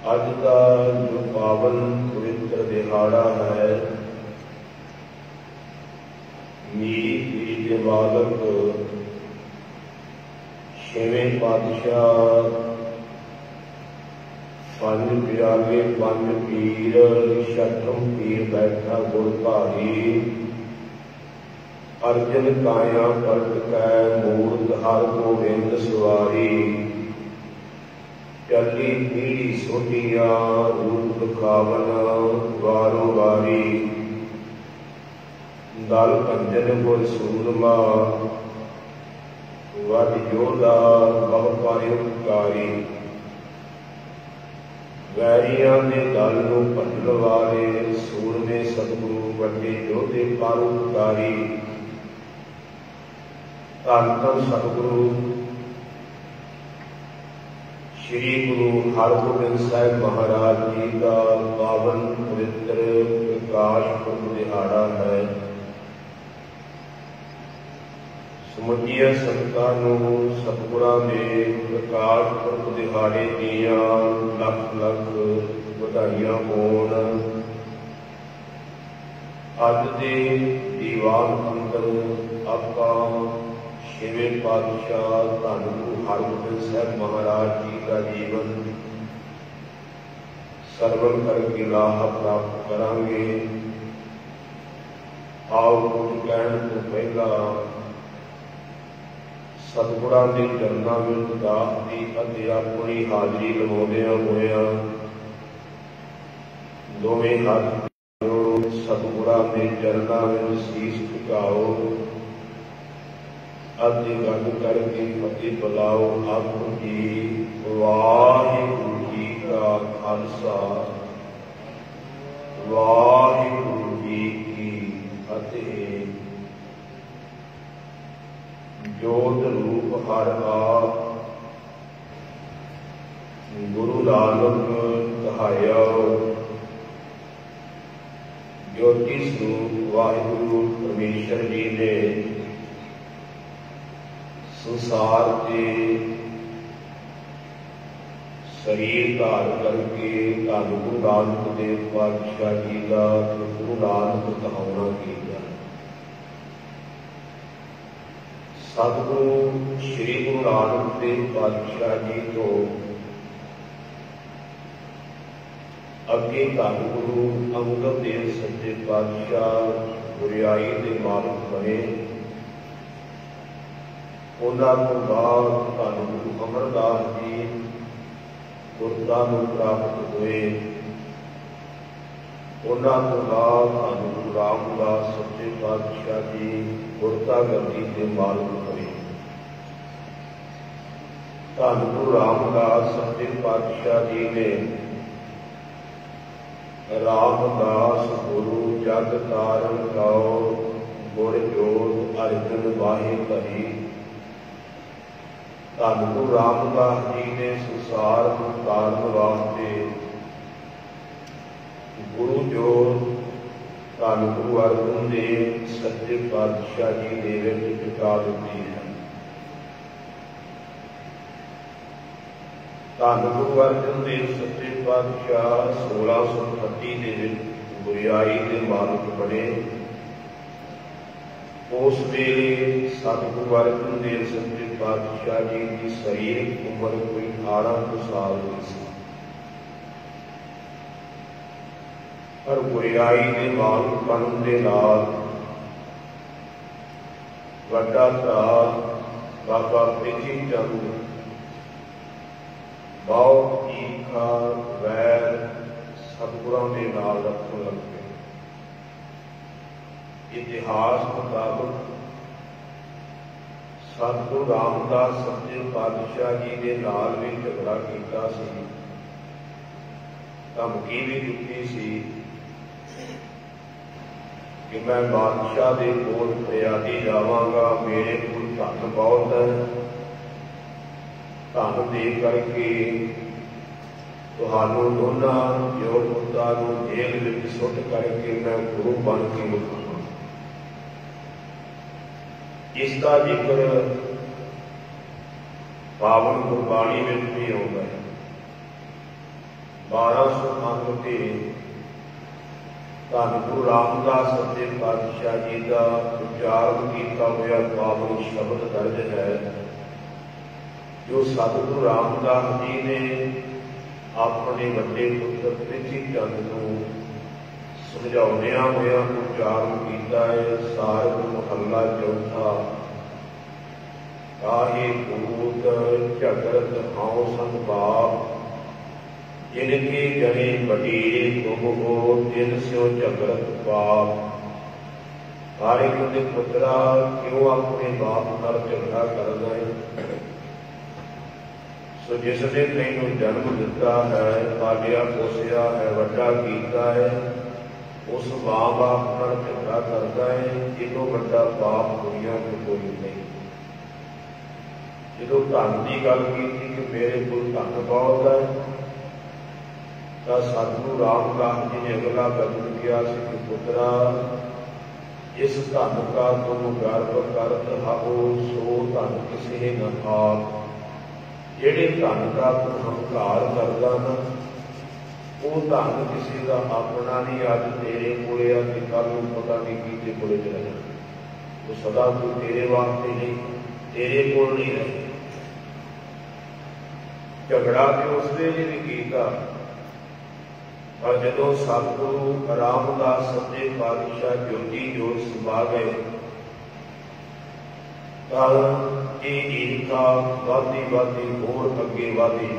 अज का जो पावन पवित्र दिहाड़ा है, मीरी पीरी के बालक छेवें पातशाह पंज प्याले पंज पीर छठम पीर बैठा गुर भारी। अर्जन काया पलट कै मूर्त हर गोविंद सवारी। चली पीढ़ी सोटिया रूप दिखावन वारो वारी। दल कंजन गुर सूरमा वध योधा बह पायोकारी। वैरियां दे दल नूं भंडण वाले सूरमे सतगुरु वड्डे योधे परोपकारी। धन धन सतगुरु श्री गुरु हरगोबिंद साहिब महाराज जी का पावन पवित्र प्रकाश पुरब दिहाड़ा है। समुचिया संगतां नूं सतगुरां दे प्रकाश पुरब दिहाड़े दीआं लख लख वधाइयां होण। अज दे दीवान अंदर आपां छेवें पातशाह धन गुरु हरगोबिंद साहिब महाराज जी का जीवन सरवण करके लाभ प्राप्त करांगे। आओ कुछ कहण तो पहला सतगुरां दे चरनां विच दास दी अते अपनी हाजरी लवाउंदिआं होइआं दोवें हत्थ जोड़ो, सतगुरां दे चरनां विच सीस झुकाओ अति गल करके फतेह बुलाओ। आखो जी वाहिगुरू जी का खालसा वाहिगुरू जी की फतेह। जोत रूप हर आप गुरु नानक कहाया। ज्योति स्वरूप वाहिगुरू परमेश्वर जी ने संसार के शरीर धार करके धन गुरु नानक देव पातशाह जी का गुरु नानक कहाउणा किया। सतगुरु श्री गुरु नानक देव पातशाह जी तो अगे धन गुरु अंगद देव सच्चे पातशाह गुरियाई के मालक बने। उन्होंने तो बाद धन गुरु अमरदास जी गुरता नूं प्राप्त हुए। उन्होंने तो बाद धन गुरु रामदास सच्चे पातशाह जी गुरता गद्दी के मालक हुए। धन गुरु रामदास सच्चे पातशाह जी ने रामदास गुरु जग तारण गाओ गुर जोत अर्जन वाहे धरी। धन गुरु रामदास जी ने संसार को तारन वास्ते गुरु जोत धन गुरु अर्जन देव सच्चे पातशाह जी दे विच टिका दित्ती है। धन गुरु अर्जन देव सच्चे पातशाह 1638 दे विच गुरियाई के मालक बने। उस वेले सतगुरु अर्जन देव सच्चे पातशाह जी की शरीरिक उम्र कोई 18 साल हुई सी, पर गुरियाई के मालक बनने के नाल वड्डा भरा बाबा प्रीति चंद बहुत ईर्खा वैर सतगुरां दे नाल रखण लग पे। इतिहास मुताबिक सतगुरु रामदास सच्चे पातशाह जी के नाल भी झगड़ा किया सी, धमकी भी दिती सी कि मैं बादशाह के कोल फरियादी जावांगा, मेरे कोल धन बहुत है, धन दे करके तुहानू दोनों प्यो पुत्तां नूं जेल विच सुट करके मैं गुरु बन के विखावां। इसका जिक्र पावन गुरबाणी में भी होगा है। 1200 अंग के धन गुरु रामदास सच्चे पातशाह जी का उच्चारण किया हुआ पावन शब्द दर्ज है, जो सतगुरु रामदास जी ने अपने वड्डे पुत्र प्रिथी चंद को समझाउंदियां होया उच्चारण किया है। सारग महला चौथा। काहे भूत झगरत हाउ संग बाप, जिनके जने बटीरे तुम हो, जिन स्यो झगरत पाप। हर एक दे पुत्रा क्यों अपने बाप नाल झगड़ा करदा है। सो जिसने तैनूं जन्म दिता है, पालिया पोसिया है, वड्डा कीता है, उस मां बाप नाल झगड़ा करदा है। इतों वड्डा पाप दुनिया में कोई नहीं। जो धन की गल की कि मेरे को धन बहुत है, तो सतगुरु रामदास जी ने अगला कदम किया कि पुत्रा, इस धन का तुम गर्व करत हो, सो धन किसी न आप। जेड़े धन का तुम हंकार करदा ना, वो धन किसी का अपना नहीं। अज तेरे कोले आ कि कल पता नहीं किसी कोले चला जाना। वो सदा कोई तेरे वास्ते नहीं, तेरे कोल नहीं रहे। झगड़ा तो उस वेले भी कीता, पर जदों सतगुरु रामदास सच्चे पातशाह ज्योति जोत समा गए, तो ये ईर्खा वादी वादी होर अगे वादी।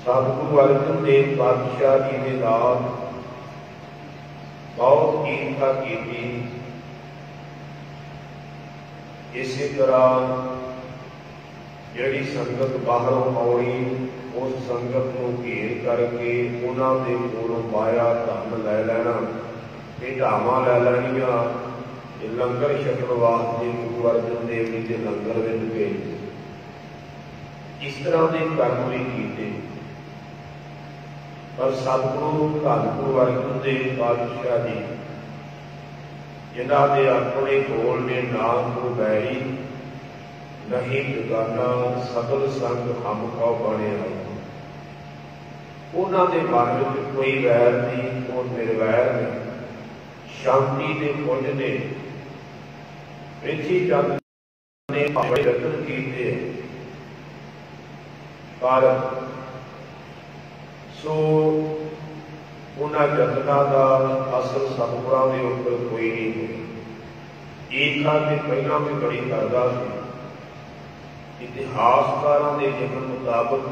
सतगुरु अर्जन देव पातशाह जी ने नाल बहुत ईर्खा की। इसी तरह जिहड़ी संगत बाहरों आउणी, उस संगत को घेर करके उन्होंने कोलों माया धन लै लैना, ढावां लै लैनियां, लंगर छकण वास्ते गुरु अर्जन देव जी के लंगर विच भेज। इस तरह के कर्म भी कीते, पर सतगुरु धन गुरु अर्जन देव पातशाह जी जिन्हां दे अपने कोल ने नाम को बैरी नहीं बेगाना, सगल संग हम कौ बने आए। उन्होंने मन में कोई वैर नहीं, वो निर्वैर ने शांति के पुंज ने प्रिथी चंद ने बड़े यत्न किए, पर सो उन्होंने यत्नां का असर सतगुरां के उपर कोई नहीं हुआ। ईर्खा के पहला भी बड़ी करदा सी। इतिहासकारों के लिखण मुताबक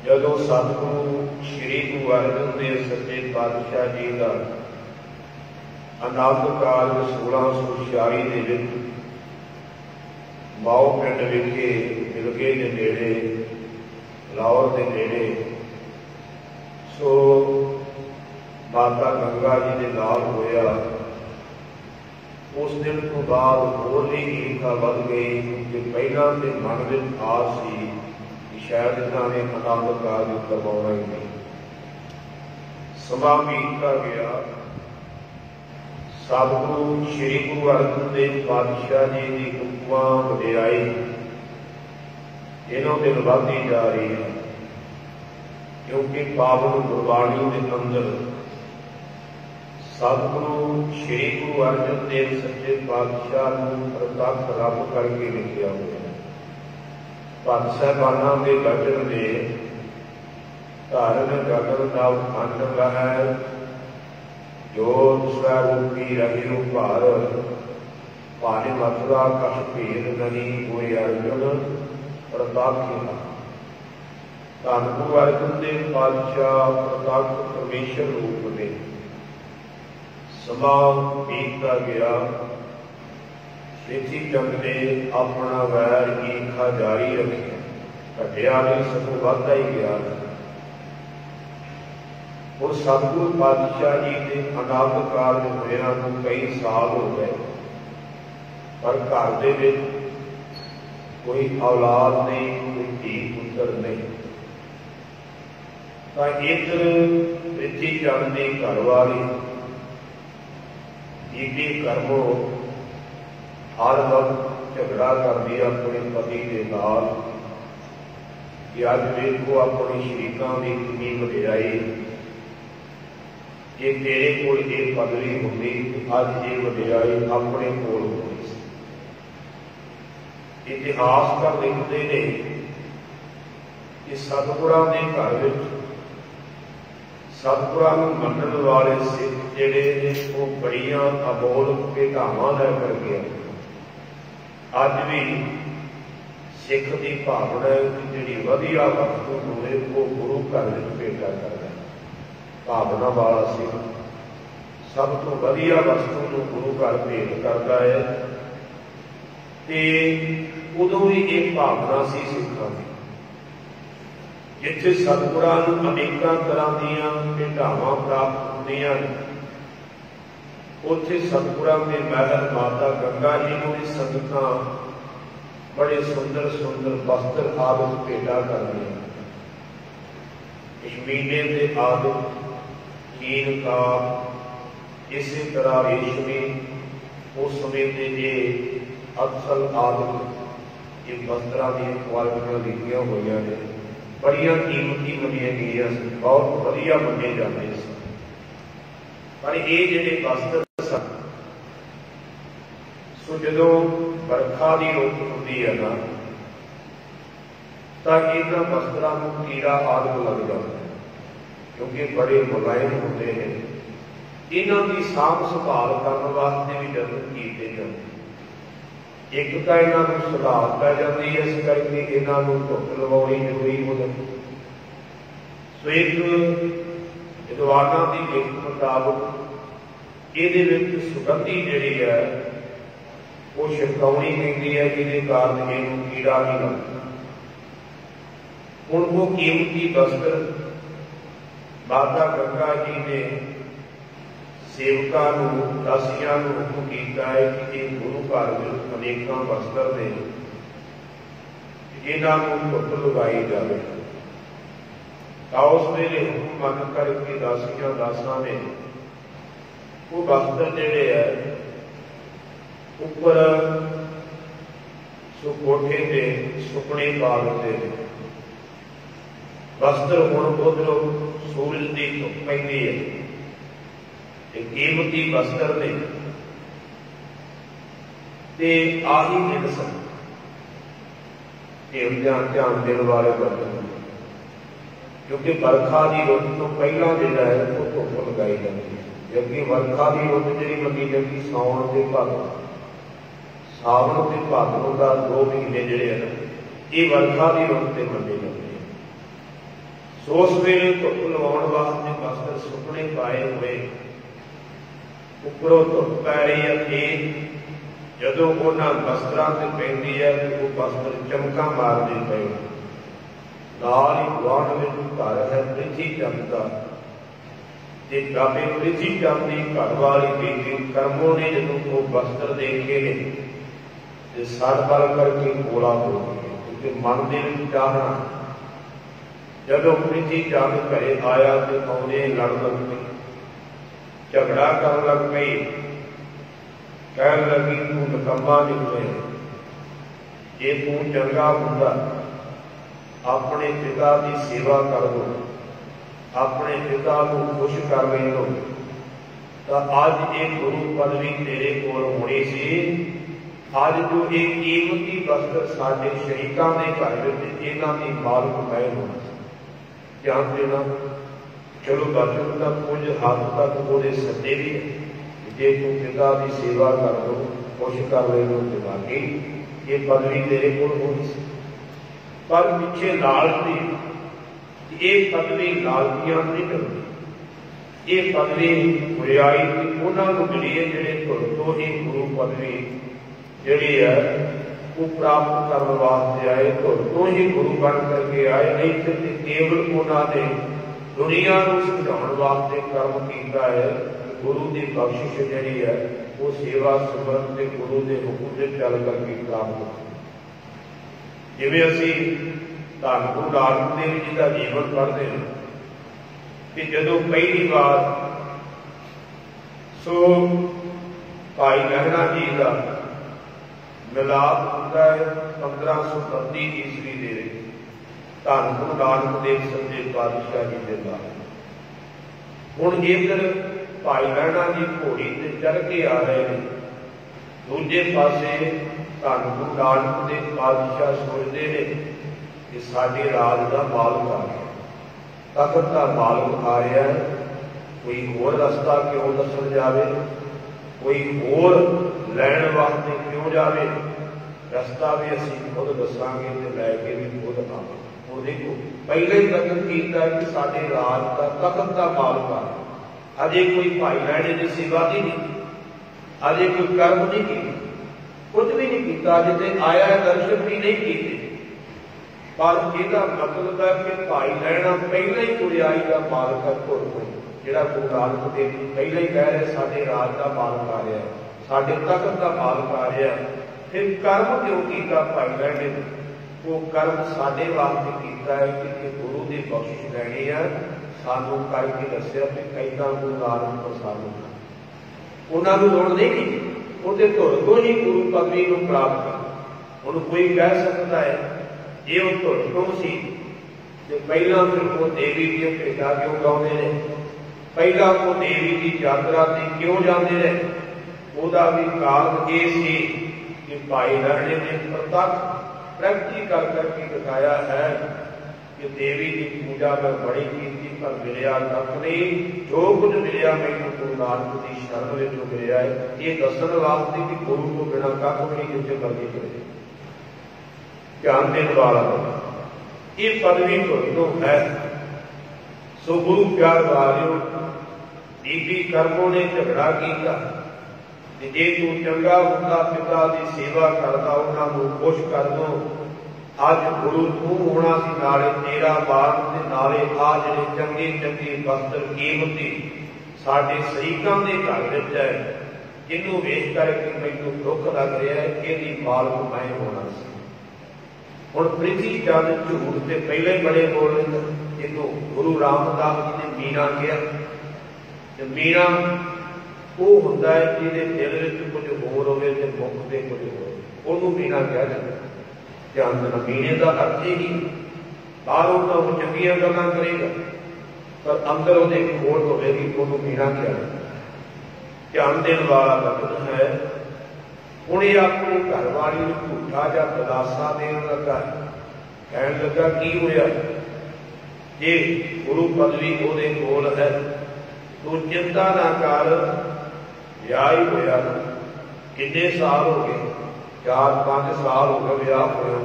जदों सतगुरु श्री गुरु अर्जन देव सच्चे पातशाह जी का आनंद कारज 1646 के विच माओ पिंड विखे मिलगे के नेड़े, लाहौर के नेड़े, सो माता गंगा जी के नाल होया। उस दिन तो बाद होर भी ईर्खा बढ़ गई, क्योंकि पहला तो मन में आस सी कि शायद इन्होंने आनंद कारज करवाना ही नहीं। समा बीतता गया। सतगुरु श्री गुरु अर्जन देव पातशाह जी की उपमा वडियाई दिनों दिन बढ़ती जा रही है, क्योंकि पावन गुरबाणी के अंदर सतगुरु श्री गुरु अर्जन देव सच्चे पातशाह को प्रतक्ष रब करके लिखिया हुआ है। भक्त साहिबाना के बचन ने धारण गगन नव खंड लहै, जोत स्वरूपी रहियो भार, पानी मथुरा कछ भेद नहीं, कोई अर्जुन प्रताखिया। धन गुरु अर्जन देव पातशाह प्रतक्ष परमेश्वर रूप में समा बीतता गया। प्रिथी चंद ने अपना वैर ईर्खा जारी रखी, घटिया नहीं सगों बढ़ता ही गया। और सतगुरु पातशाह जी के आनंद कारज होया को कई साल हो गए, पर घर दे विच कोई औलाद नहीं, कोई धी पुत्र नहीं। तो इधर प्रिथी चंद की घरवाली बीबी करमो हर वक्त झगड़ा करती अपने पति के नाल, कि अज देखो अपनी शरीकां की कितनी वडियाई, जे तेरे कोल ये पदवी होंदी अज ये वडियाई अपने कोल होनी सी। इतिहासकार लिखते ने कि सतगुरां दे घर विच सतगुरां नूं मनण वाले सिख जिहड़े ने वो बड़ियां अमोल भेटावां लैकर गए। अज भी सिख की भावना जी वधिया वस्तु होवे वो गुरु घर में भेटा करता है। भावना वाला सिख सब तो वधिया वस्तु को गुरु घर भेंट करता है। ते उदों भी एक भावना सी सिखां की, जिथे सतगुरां नूं अनेकां तरह दीयां भेटावां प्राप्त होंदियां, उत्थे सतगुरां दे महल माता गंगा जी नूं भी संगतां बड़े सुंदर सुंदर वस्त्र आदि भेटा करते हैं। महीने के आदि कीन का इसी तरह रेशमी उस समय के जे अक्सर आदि ये वस्त्रों की क्वालिटियां लिखियां हुई ने, बड़िया कीमती मनिया गई, बहुत वधिया मने जाते सन। पर ये जिहड़े वस्त्र सन, सो जदों बरखा की रुत होंदी है ना, तो इन्हां वस्त्रां नूं कीड़ा आदि लग जाता है, क्योंकि बड़े मुलायम होते हैं। इन्हां की साफ संभाल करने वास्ते भी यतन किए जाते। एक तो इन्हां नूं सुधार पै जाती है, इस करके इन्हां नूं धुप लवाउणी जरूरी हो जाती। सो एक विद्वानां दी लिखत मुताबक इहदे विच सुगंधी जिहड़ी है वो छिड़काउणी पैंदी है, जिहदे कारण इहनूं कीड़ा नहीं लगदा। हुण वो कीमती वस्त्र माता गंगा जी ने सेवकां नूं दासियां नूं हुक्म कीता है कि ये गुरु घर विच अनेकां वस्त्र ने, इन्हां नूं धुप लगाई जावे। तां उस वेले हुक्म मन करके दासियां दासां ने वो वस्त्र जिहड़े है उपर सो कोठे के सुपने पा दिते। वस्त्र हुण उधरों सूरज की धुप पैंदी है, कीमती वस्त्र ने ते आही दिन सन ध्यान देने वाले बर्तन, क्योंकि बरखा की रुत तो पहला जिहड़ा है वो धुप लगाई जाती है। जबकि बरखा की रुत जिहड़ी मनी जाती साउण ते भादों, सावन के भादों का 2 महीने जिहड़े हैं ये बरखा की रुत से मने जाते हैं। सो उस वेले धुप लवाउण वास्ते वस्त्र सुपने पाए हुए, उपरों धुप पै रही है, फिर जदों उन्हां वस्त्रां ते पैंदी है तो वो वस्त्र चमकां मारदे पए। नाल ही गुआंढ विच घर है प्रिथी चंद दा, ते बाबे प्रिथी चंद दी घर वाली बेटी करमों ने जदों वो वस्त्र देखे ने ते सड़ बल करके कोला हो गए, क्योंकि मन दे विच चाहना। जदों प्रिथी चंद घरे आया तो आउंदे लड़ लग पई, झगड़ा कर लग पई, कहन लगी तू निकम्मा निकले, जे तू चंगा हुंदा अपने पिता की सेवा कर दो, अपने पिता को खुश कर ले लो, तो अज ये गुरु पदवी तेरे कोल होनी सी। अज जो ये कीमती वस्त्र साडे शरीकां दे घर विच इन्हां दी मालक मैं होना सी। ध्यान देना, चलो बचन तक कुछ हद तक वो सदे भी जे तू पिता की सेवा कर दो, खुश कर ले लो, दिमागी ये पदवी तेरे कोल होनी सी। पर पिछे लालची, ये पदवी लालचियां नहीं करती, ये पदवी बुराई उन्होंने मिली है जिहड़े धुर तो ही गुरु पदवी जिहड़ी है वो प्राप्त करने वास्ते आए, धुर तो ही गुरु बन करके आए। नहीं तो केवल उन्होंने दुनिया को समझाने वास्ते कर्म किया है। गुरु की बख्शिश जिहड़ी है वो सेवा सिमरन के गुरु के हुक्म से चल करके प्राप्त। जिवें असीं धन गुरु नानक देव जी का जीवन पढ़ते हैं कि जदों पहली बार सो भाई लहरा जी का मिलाप होता है 1532 ईस्वी दे धन गुरु नानक देव सच्चे पातशाह जी के नाल। हुण जेकर भाई लहणा जी घोड़ी ते चढ़ के आ रहे हैं, दूजे पासे धन गुरु नानक देव पातशाह सोचते हैं कि साडे राज का मालक आ गया, तखत का मालक आ रहा है, कोई होर रस्ता क्यों दसन जावे, कोई होर लैण वास्ते क्यों जावे, रस्ता भी असीं खुद दसांगे ते लैके भी खुद आवांगे। हुण देखो पहले ही कथन किया कि साडे राज का तखत का मालक आ, अजे कोई भाई लैणे की सेवा नहीं की, अजे कोई कर्म नहीं की, कुछ भी नहीं किया, अजे ते आया दर्शन भी नहीं किए, पर इसका मतलब है कि भाई लैणा पहले ही गुरियाई का मालक है। घुर को जिहड़ा गुरु नानक देव जी पहले ही कह रहे साडे राज का मालक आ रहा है, साडे तखत का मालक आ रहा है, फिर कर्म क्यों किया भाई लैणे ने? वो कर्म साडे वास्ते किया है कि गुरु की बख्शिश लैनी है, सानू करके दस्या कि कैदा गुरु नानक को सानू उन्होंने लोड़ नहीं की, उहदे धुर को ही गुरु पदवी को प्राप्त कर। हुण कोई कह सकता है जे वो धुर को सी ते पहला फिर वो देवी दी भेटा क्यों गाउंदे ने, पहला वो देवी की यात्रा से क्यों जाते रहे? उसका भी कारण ये सी कि भाई लहणे ने प्रत्यक्ष प्रैक्टिकल करके दिखाया है कि देवी की पूजा में बड़ी कीमती पर मिलया तक नहीं, जो कुछ मिलया मैनू गुरु नानक की शरण में मिलया है, ये दसन वास्ते कि गुरु को बिना कख भी नहीं जिसे मर्जी करे। ध्यान देने वाला ये पदवी तो है। सो गुरु प्यार वालियो, बीबी कर्मों ने झगड़ा किया, जे तू चंगा होंदा पिता की सेवा करता उन्होंने खुश कर दो, अज गुरु तू होना सी नाले तेरा बार ते नाले आ जिहड़े चंगे चंगे वस्त्र कीमती साडे शरीकां दे घर विच है, जिन्हों वेख करके मैनूं दुख लग रहा है, इहदी मालक मैं होना सी। हुण प्रीति चंद झूठ ते पहले बड़े बोल रहे, जिन्हों गुरु रामदास जी ने मीणा कहा, ते मीणा वो हुंदा है जिहदे दिल विच कुछ होर होवे ते मुख ते कुछ होर, उहनूं मीणा कहा जांदा। ध्यान देना, मीणे का अर्थ ही बाहरों तो वो चंगियां गल्लां करेगा, पर अंदर वो खोट होगी, उन्होंने मीणा कहा जाता। ध्यान देने वाला वचन है। हुण ये अपनी घरवाली नूं झूठा जा दिलासा देन लगा, कहण लगा की होया, जे गुरु पदवी उहदे कोल है तू चिंता ना कर, विआह ही होया कितने साल हो गए, 4-5 साल हो गए विआह होया,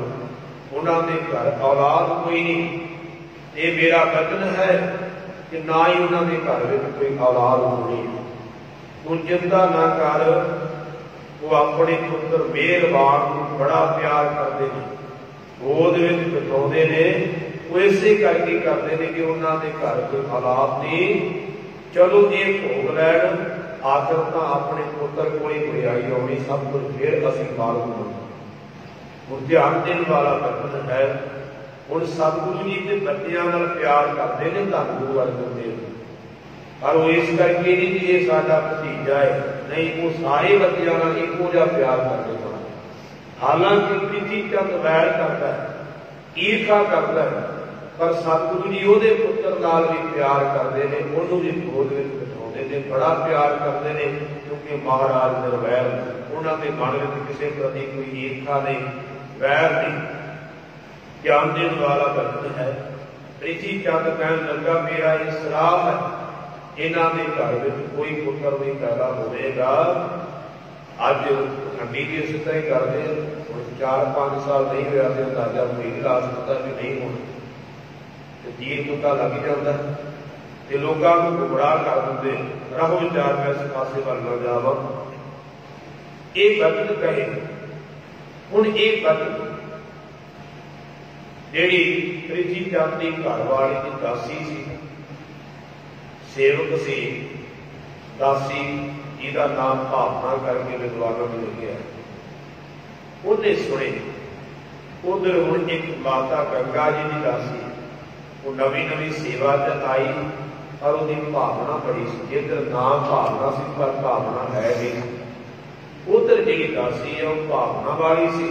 उन्होंने घर औलाद कोई नहीं, ये मेरा वचन है कि ना ही उन्होंने घर में कोई औलाद होनी, तू चिंता ना कर। वो अपने पुत्र मेहरबान को बड़ा प्यार करते हैं, गोद में बिठाते हैं, वो इसे करके करते हैं कि उन्होंने घर कोई औलाद नहीं, चलो ये भोग लैन, आखिर तो अपने पुत्र को गुरियाई आनी, सब कुछ फिर असीं मालूम हो। ध्यान देने वाला वचन है। हुण सतगुरु जी के बच्चों नाल प्यार करते हैं धन गुरु अर्जन देव, पर वो इस करके नहीं कि ये साडा भतीजा है, नहीं, वो सारे बच्चों नाल इक्को जिहा प्यार करते हैं। हालांकि प्रीति चंद वैर करता है, ईर्खा करता है, पर सतगुरु जी उहदे पुत्र नाल भी प्यार करते हैं, उन्होंने भी गोद में बिठाते हैं, बड़ा प्यार करते हैं, क्योंकि महाराज निर्वैर, उन्होंने मन में किसी प्रति कोई ईर्खा नहीं, वैर नहीं। ज्ञान देने वाला वचन है। प्रीति चंद कहन लगा मेरा ये श्राप है, इन्हों के घर में कोई पुत्र नहीं पैदा होगा। अज ठंडी भी इस तरह ही करते हैं, 4-5 साल नहीं हुआ तो अंदाजा कोई नहीं ला सकता भी नहीं होना, जीर पता लग जाता है, लोगों को गुमराह कर देंगे, रहो विचार मैं इस पासे वाल न जावा। ये वचन कहे। हुण ये वचन जिहड़ी प्रीति चंद की घरवाली की दासी सी, सेवक सी, दासी जिहदा नाम भावना करके विद्वानों में लिखिया, उन्हें सुने। उधर हुण एक माता गंगा जी की दासी, वो नवी नवी सेवा च आई, और उसकी भावना बड़ी सी, जिधर नाम भावना सी पर भावना है नहीं। उधर जी दासी है वो भावना वाली सी,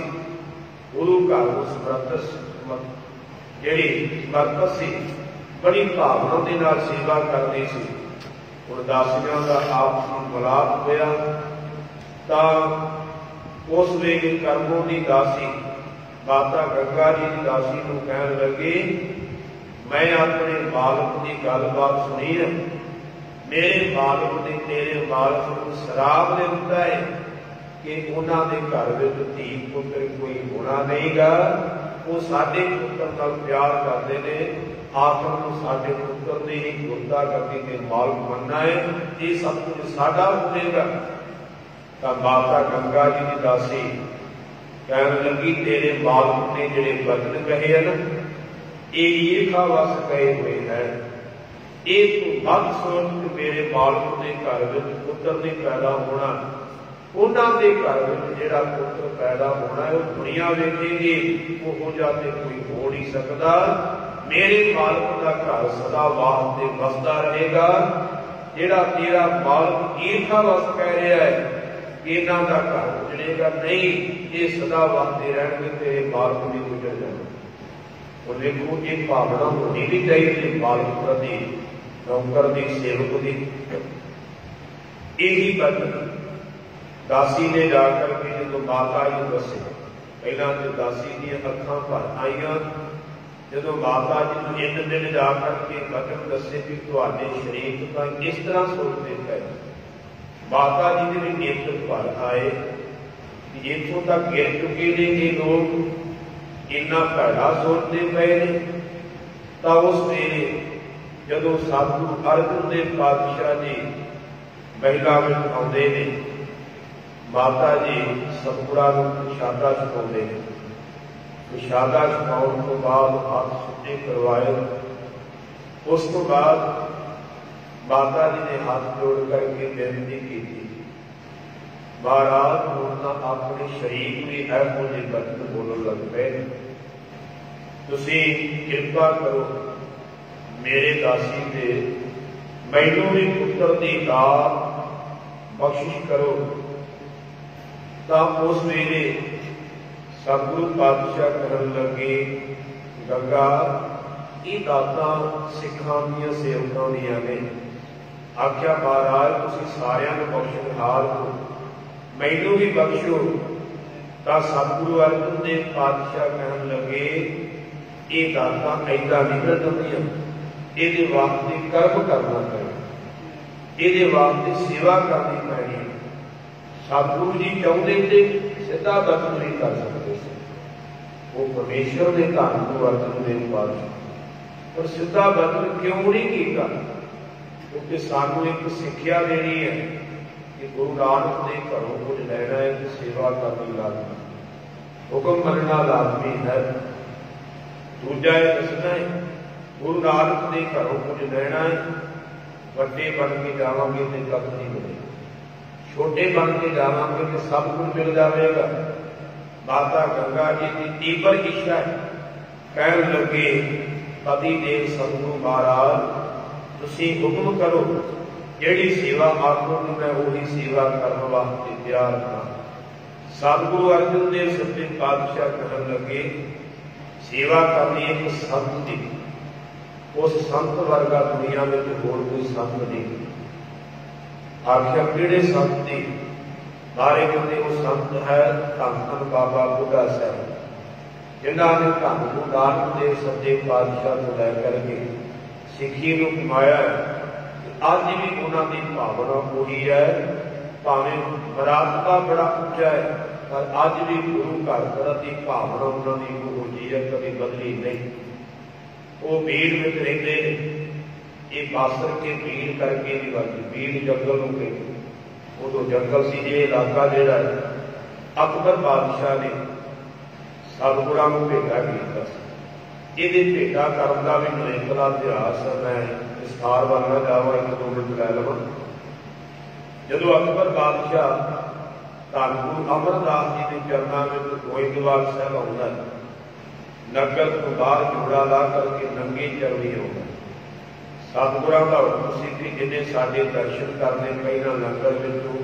गुरु घर को समर्थ ਜਿਹੜੀ ਸਮਰਪਿਤ ਸੀ, बड़ी भावना के नाल सेवा करनी सी। हुण दासियां का आपस में मिलाप होया तां उस वेले करमों की दासी माता गंगा जी की दासी नूं कहण लगी, मैं अपने मालक की गलबात सुनी है, मेरे मालक ने तेरे मालक को शराब दे दिता है कि उन्हां दे घर विच धी पुत्र कोई होना नहीं गा, वो साडे पुत्र नाल प्यार करते ने, आखिर को साडे पुत्र ने ही गुरदा गति के मालक बनना है, ये सब कुछ साडा होगा। तो माता गंगा जी की दासी कहने लगी, तेरे मालक ने जिहड़े वचन कहे है ना, ये खावस कहे हुए हैं, ये तू मत सोच कि मेरे मालक के घर में पुत्र नहीं पैदा होना, उन्होंने घर में जिहड़ा पुत्र पैदा होना है वो दुनिया वेखेगी, वो जाते कोई हो नहीं सकता। मेरे मालक का घर सदा वास्ते बसदा रहेगा। जिहड़ा तेरा मालक ईर्खावश कह रहा है कि इन्हां दा घर उजड़ेगा, नहीं, ये सदा वास्ते रहणगे, तेरे मालक भी गुजर जाएगा। और देखो ये भावना होनी भी चाहिए मालक प्रति, नौकर की, सेवक की। यही बचन दासी ने जाकर के जो माता जी दसे, पहला तो दासी दी अखां भर आईयां, जो माता जी को इन दिन जाकर के वचन दसे कि तुहाडे शरीर तो इस तरह सोचते पे, माता जी के भी नेत्र भर आए कि इथों तक गिर चुके ने ये लोग, इन्ना भैड़ा सोचते पे ने। तो उस वेले जदों सतगुरु अर्जन देव पातशाह जी महिला में आउंदे ने, माता जी सतगुरां नूं प्रशादा छकाउंदे ने। प्रशादा छकाउण तो बाद हाथ सुच्चे करवाए, उस तो बाद माता जी ने हाथ जोड़ करके बेनती की, महाराज हुण तां अपने शरीर भी इहो जिहे वचन बोलण लग पे, तुसीं किरपा करो मेरे दासी दे मैनूं भी पुत्र दी दात बख्शिश करो। तां उस वेले सतगुरु पातशाह कहन लगे, गंगा ये दातां सिखां दीयां सेवकां दीयां ने। आख्या महाराज तुसीं सारियां नूं बख्शणहार हो, मैनूं भी बख्शो। तां सतगुरु अर्जन देव पातशाह कहन लगे, ये दातां ऐदां निकल जांदियां, इहदे वास्ते कर्म करना पैना, इहदे वास्ते सेवा करनी पैनी। सतगुरु जी चाहुंदे ते सीधा वचन नहीं कर सकते, वो परमेश्वर ने धन को अर्जन देव पातशाह पर सीधा वचन क्यों नहीं किया? क्योंकि सानू एक सिक्ख्या देनी है कि गुरु नानक के घरों कुछ लेना है तो सेवा करनी लाजमी, हुक्म मनना लाजमी है। दूजा यह दसना है गुरु नानक के घरों कुछ लेना है, वड्डे बन के जावांगे तो कख नहीं मिलेगा, छोटे बन के जावांगे तो सब कुछ मिल जाएगा। माता गंगा जी की तीव्र इच्छा है, कहन लगे पति देव सतगुरु महाराज तुसीं हुक्म करो, जिहड़ी सेवा आखो मैं उही सेवा करने वास्ते तैयार हाँ। सतगुरु अर्जन देव सच्चे पातशाह कहन लगे सेवा करनी एक संत की, उस संत वर्गा दुनिया में होर कोई संत नहीं। आख्या किहड़े संत की? मारे कहते वो संत है धन धन बाबा बुढ़ा साहब, जिन्होंने धन गुरु नानक देव सच्चे पातशाह को लैकर के सिक्खी को कमाया है। अज भी उन्होंने भावना वही है, भावें मरातबा बड़ा उच्चा है पर अज भी गुरु घर की भावना उन्होंने उही है, कभी बदली नहीं। वो भीड़ में रहते ये बासर के भीड़ करके नहीं बदली, भीड़ जंगल हो गई, उदो जंगल से ये इलाका जोड़ा अकबर बादशाह ने सतगुरां को भेटा किया। ये भेटा करने का भी नरेकला इतिहास है, मैं विस्तार बनना चाहवा, एक दो मिनट लै लवा। जदों अकबर बादशाह धन गुरु अमरदास जी के चरणों में गोइंदवाल साहब आउंदा, नगर तो बाहर जोड़ा ला करके नंगे चरनी हो गए। सतगुरां का हुक्म सी कि जिन्हें साडे दर्शन करने, पहला लंगर विचों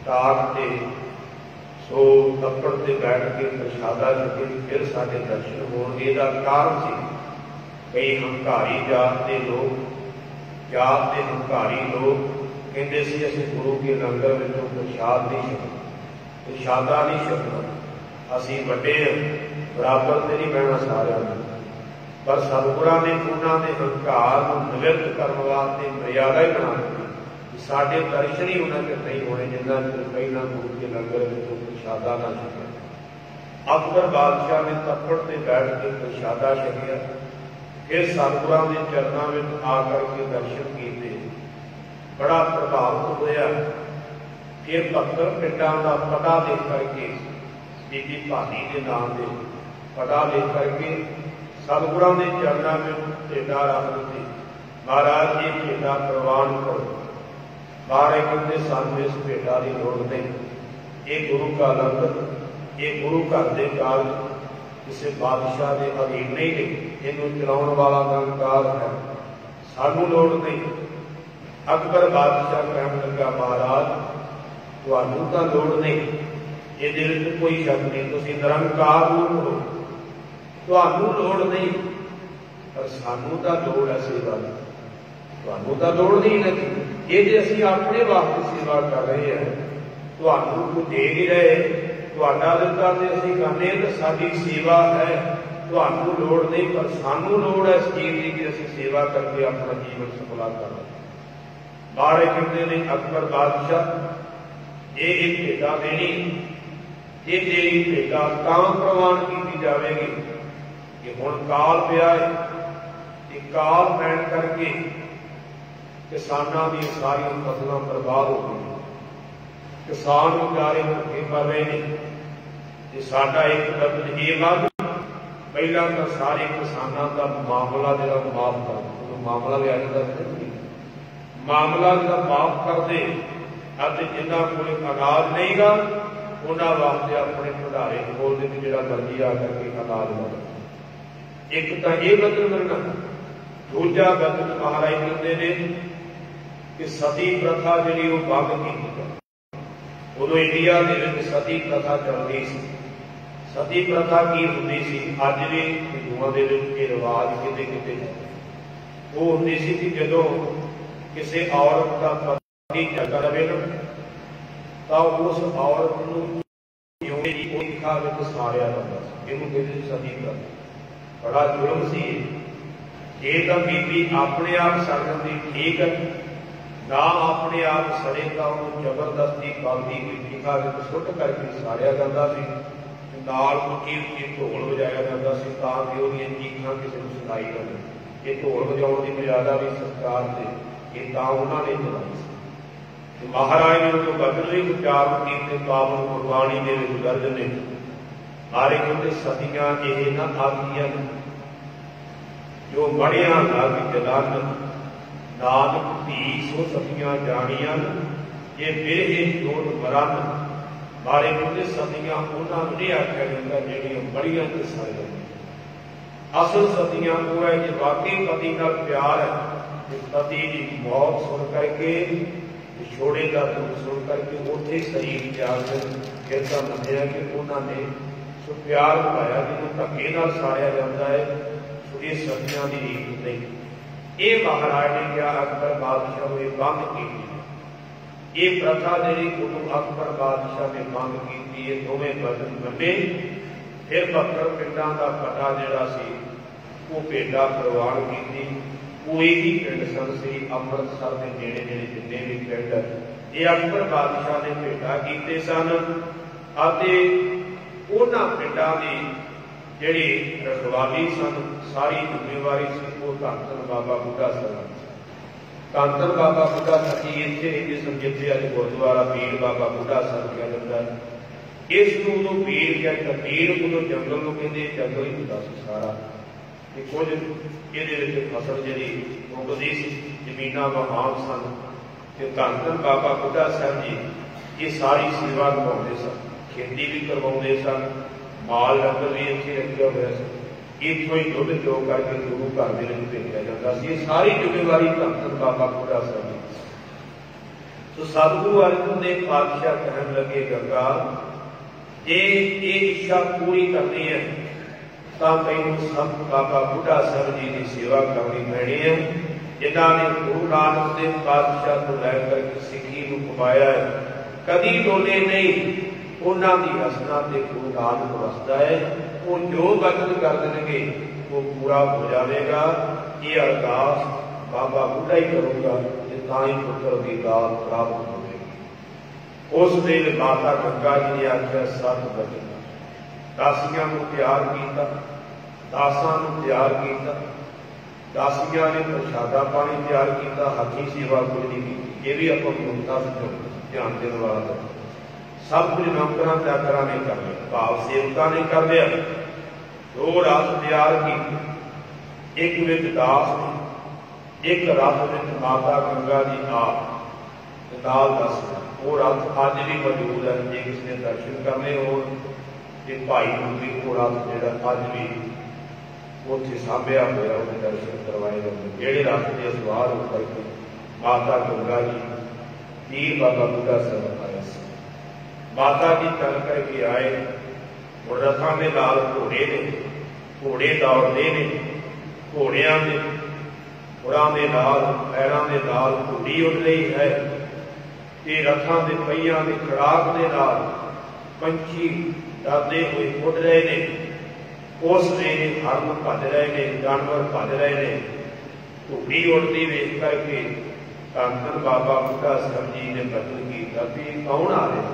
टाक के सो तप्पड़ से बैठ के प्रसादा छके फिर साडे दर्शन होणगे। इहदा कारण सी कई हंकारी जात के लोग, जात के हंकारी लोग कहते सी असीं गुरु के लंगर विचों प्रसाद नहीं छकना, प्रसादा नहीं छकना, असीं वड्डे बराबर ते नहीं बहना सारिआं नाल। पर सतगुरां ने उन्होंने हंकार को निवृत्त करने वास्ते मर्यादा ही बना दी। साडे दर्शन ही उन्होंने नहीं होने जिन्ना चਿਰ पहला गुरु के लंगर विचों प्रसादा ना छकिया। अकबर बादशाह ने तप्पड़ से बैठ के प्रसादा छकिया, फिर सतगुरां के चरणों में आकर के दर्शन किए, बड़ा प्रभावित होया। फिर पत्थर पिंडां का पता देख करके बीबी भानी के नाम से पता देख करके सतगुरां के चरणों में भेटा रख दी। महाराज जी भेटा प्रवान करो। महाराज कहते सानू इस भेटा की लोड़ नहीं, ये गुरु का लंगर, ये गुरु घर के कारज किसी बादशाह के अधीन नहीं ने, इनू चलाउण वाला निरंकार है, सानू लोड़ नहीं। अकबर बादशाह कहने लगा महाराज तुहानू तां लोड़ नहीं, इहदे विच कोई शक नहीं, तुसीं निरंकार रूप हो, तुहानू लोड़ नहीं, पर सानू तां लोड़ है सेवा की। तुहानू तां लोड़ नहीं लगी, ये जे असीं अपने वास्ते सेवा कर रहे हैं, तुहानू कोई दे नहीं रहे, तुहाडा दित्ता ते असीं करने ते साडी सेवा है, तुहानू लोड़ नहीं, पर सानू लोड़ है इस चीज़ की कि असीं सेवा करके अपना जीवन सफला कर। बारे कहते ने अकबर बादशाह ये एक भेटा देनी, ये तेरी भेटा तां प्रवान की जाएगी कि हुण काल पिया है, काल पैण करके किसानां दी सारी फसलां बर्बाद हो गई, किसान बेचारे भुखे मर रहे हैं। जे साडा एक कदम ये वध पहला तो सारे किसानां दा मामला जिहड़ा माफ कर, मामला भी अज तक मामला जिहड़ा माफ कर दे, अते जिन्हां कोल अनाज नहीं गा उन्हां वास्ते अपने भंडारे खोल दे, जिहड़ा मर्जी आ करके अनाज मंग। एक तो ये बदल करना, दूजा बदल महाराज कहते हैं कि सती प्रथा जिहड़ी वो बंद की। उदों इंडिया दे विच सती प्रथा चलती सी। सती प्रथा की होंदी सी, अज भी हिंदुओं के विच रिवाज किते किते वो होंदी सी कि जदों किसी औरत का पति जग रहे तो उस औरत को सारिया जाता, इनू कहते सती प्रथा। बड़ा जुर्म सी ये तो बीबी अपने आप सड़ जाती ठीक है, ना अपने आप सड़े तो उन्होंने जबरदस्ती बाल्टी मिट्टी सुट करके सारिया जाता सी, नाल उच्ची उच्ची ढोल बजाया जाता सी ताकि उहदियां चीखां किसी को सुनाई रहे। ये ढोल बजाउण की मर्यादा भी सरकार से ये तां उन्होंने चलाई सी। महाराज ने उन्होंने बदल भी उच्चारण किए, पावन गुरबाणी दे विच दर्ज ने। मारे कहते सदियां ये ना आखियां जो बड़िया लग जलन, नानक धी सो सदियां जानियां, ये बिरहे जोत मरन। मारे कहते सदियां उन्होंने नहीं आख्या जाता जिहड़ियां बड़ियां ते सड़ जांदियां। असल सदियां वो है जो वाकई पति नाल प्यार है, पति की मौत सुन करके छोड़े का दुख सुन करके उठे शरीर त्याग फिर तो मनिया कि उन्होंने सो प्यार पाया जिन्होंने धक्के नाल साड़िया जाता है, सो ये सदियां की रीत नहीं। ये महाराज ने क्या अकबर बादशाह ने बंद की, ये प्रथा जी उदों अकबर बादशाह ने बंद की। ये दोवें बदन बने, फिर पत्थर पिंडां का पता जिहड़ा सी वो भेटा प्रवान की। कोई भी पिंड सन श्री अमृतसर के नेड़े नेड़े जिन्ने भी पिंड ये अकबर बादशाह ने भेटा किए सन, उन्हां पिंडां दी जिहड़ी रखवाली सन सारी जिम्मेवारी सी वो धन धन बाबा बुढ़ा सर। धन धन बाबा बुढ़ा सर जी इत्थे रहंदे सन जिथे अज गुरुद्वारा पीर बाबा बुढ़ा सर कहा जाता है। इस उदों पीर क्या पीर उदों जंगल को कहते, जंगल ही होंदा सी सारा, कुछ ये फसल जी उगती सी, जमीना महान सन। धन धन बाबा बुढ़ा साहब जी ये सारी सेवा निभाते सन, खेती भी करवाते सन, माल डंगर भी इतने रखा हुआ सन, इतों ही दुध जो करके गुरु घर के भेजा जाता सी। ये सारी जिम्मेवारी धन धन बाबा बुढ़ा साहब जी। तो सतगुरु अर्जन देव पातशाह कहन लगे गंगा जे ये इच्छा पूरी करनी है तो तैनूं संत बाबा बुढ़ा साहब जी की सेवा करनी पैनी है, जिन्होंने गुरु नानक देव पातशाह को लैकर सिक्खी नूं कमाया है। कदी डोले नहीं, उन्होंने रसना से गुरु नानक वसदा है। वो जो वचन कर देंगे वो पूरा हो जाएगा। ये अरदास बाबा बुढ़ा ही करूँगा तो ही पुत्र की दात प्राप्त होगी। उस वेले माता गंगा जी ने आख्या 7 वचन, दासियां को तैयार किया, दासां को तैयार किया, दासियां ने प्रशादा पानी तैयार किया, हथी सेवा कोई नहीं की। ये भी आप मुक्ता ध्यान देने वाला सब कुछ नौकरां चाकरां ने कर लिया, भाव सेवकां ने कर लिया। 2 रथ तैयार की, एक विच दास ने, एक रथ विच माता गंगा जी आप नाल दस। वो रथ अज भी मौजूद है, जे किसी ने दर्शन करने हो तो भाई भी वो रथ जो अज भी उत्थे सामभ्या होया उन्हें दर्शन करवाए जाते। जेड़े रथ के सवार होकर के माता गंगा जी पीर बाबा बुढ़ा साहब आए, माता जी चल करके आए। और रथां दे नाल घोड़े ने, घोड़े दौड़ते ने, घोड़ियां ने उड़ां दे नाल पैरां दे नाल घोड़ी उड़ रही है, ते रथां दे पहियां दे खड़ाक दे नाल पंछी डरदे हुए उड़ रहे ने। उस वेले हरण भज रहे ने, जानवर भज रहे ने। घोड़ी उड़ती वेख करके धन बाबा बुढ़ा साहब जी ने बचन किया भी कौन आ रहा,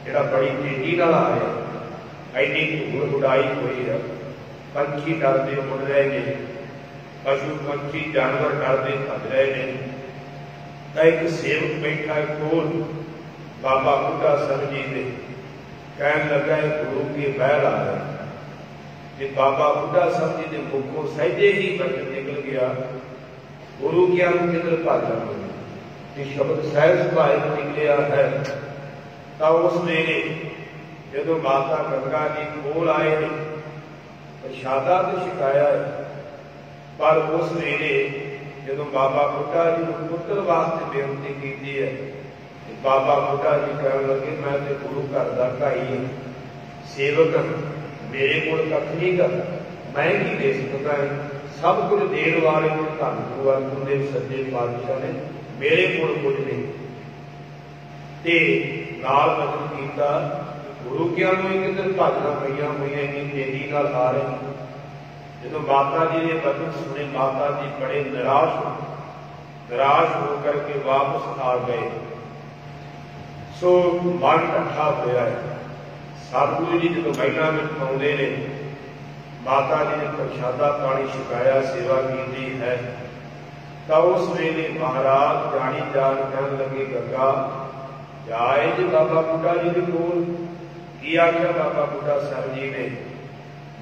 जिहड़ा बड़ी तेजी नाल आ रहा। एनी धूड़ उड़ाई हुई है, पंछी डरते उड़ रहे ने, पशु पंछी जानवर डरते भज रहे ने। एक सेवक बैठा कोल बाबा बुढ़ा साहब जी ने, कहन लगा गुरु की बहर आ रहा। कि बाबा बुढ़ा साहब जी ने मुखों सहजे ही बचन निकल गया, गुरु ज्ञान किधर भाजा हो शब्द सहज भाव निकलिया है। तो उस वेले जो माता गंगा जी कोल आए ने, प्रशादा तो छकाया है, पर उस वेले जो बाबा बुढ़ा जी को पुत्र वास्ते बेनती की है, बाबा बुढ़ा जी कह लगे मैं तो गुरु घर का भाई सेवक, मेरे को कख नहीं कर, मैं की दे सकता है। सब कुछ देने वाले धन गुरु अर्जन देव सच्चे पातशाह ने, मेरे को कुछ नहीं। ते नाल वचन किया गुरु ज्ञान में किधर भाजना पईयां हुई इन्नी तेजी नाल आ रही। जो माता जी ने वचन सुने, माता जी बड़े निराश होकर के वापस आ गए। सो मन इकट्ठा होया है। सतगुरु जी जो महिला में आउंदे ने, माता जी ने प्रशादा पानी छकाया, सेवा की है। तो उस वेले महाराज जानी जान कहन लगे गंगा जाए जी बाबा बुढ़ा जी के कोल। की आख्या बाबा बुढ़ा साहब जी ने।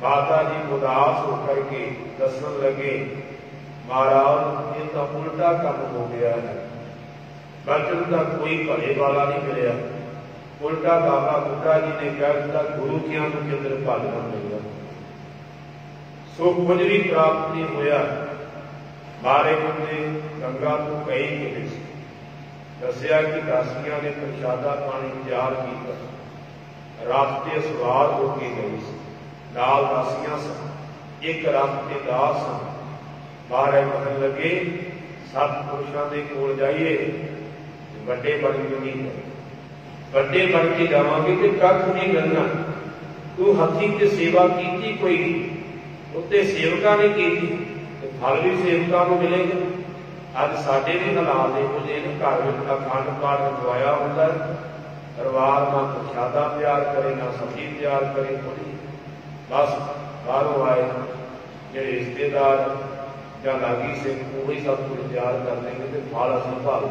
माता जी उदास होकर के दसन लगे महाराज ये तो उल्टा काम हो गया है, बचन का कोई भले वाला नहीं मिले। उल्टा बाबा बुढ़ा जी ने कह दिया गुरु किया के अंदर भाजना मिलेगा। सो कुछ भी प्राप्त नहीं होया। मारे बंदे गंगा तो कई मिले, दसिया कि दासियां ने प्रशादा पानी तैयार किया, रास्ते सवार होके गई, नाल दासियां सन, एक रथ के दास सन। बारे कहन लगे सतपुरुषों के कोल जाइए, बड़े बन के नहीं है, बड़े बन के जावांगे तो कख नहीं मिलना। तू हथी ते सेवा की कोई उत्ते सेवका ने की, फल भी सेवका को मिलेगा। अज साडे भी हालात इहो जिहे घर में अखंड पाठ रखवाया होता है, परिवार ना प्रशादा तैयार करे ना सब्जी तैयार करे, थोड़ी बस बाहरों आए जो रिश्तेदार या लागी से वही सब कुछ तैयार कर देंगे तो फल असं भाल।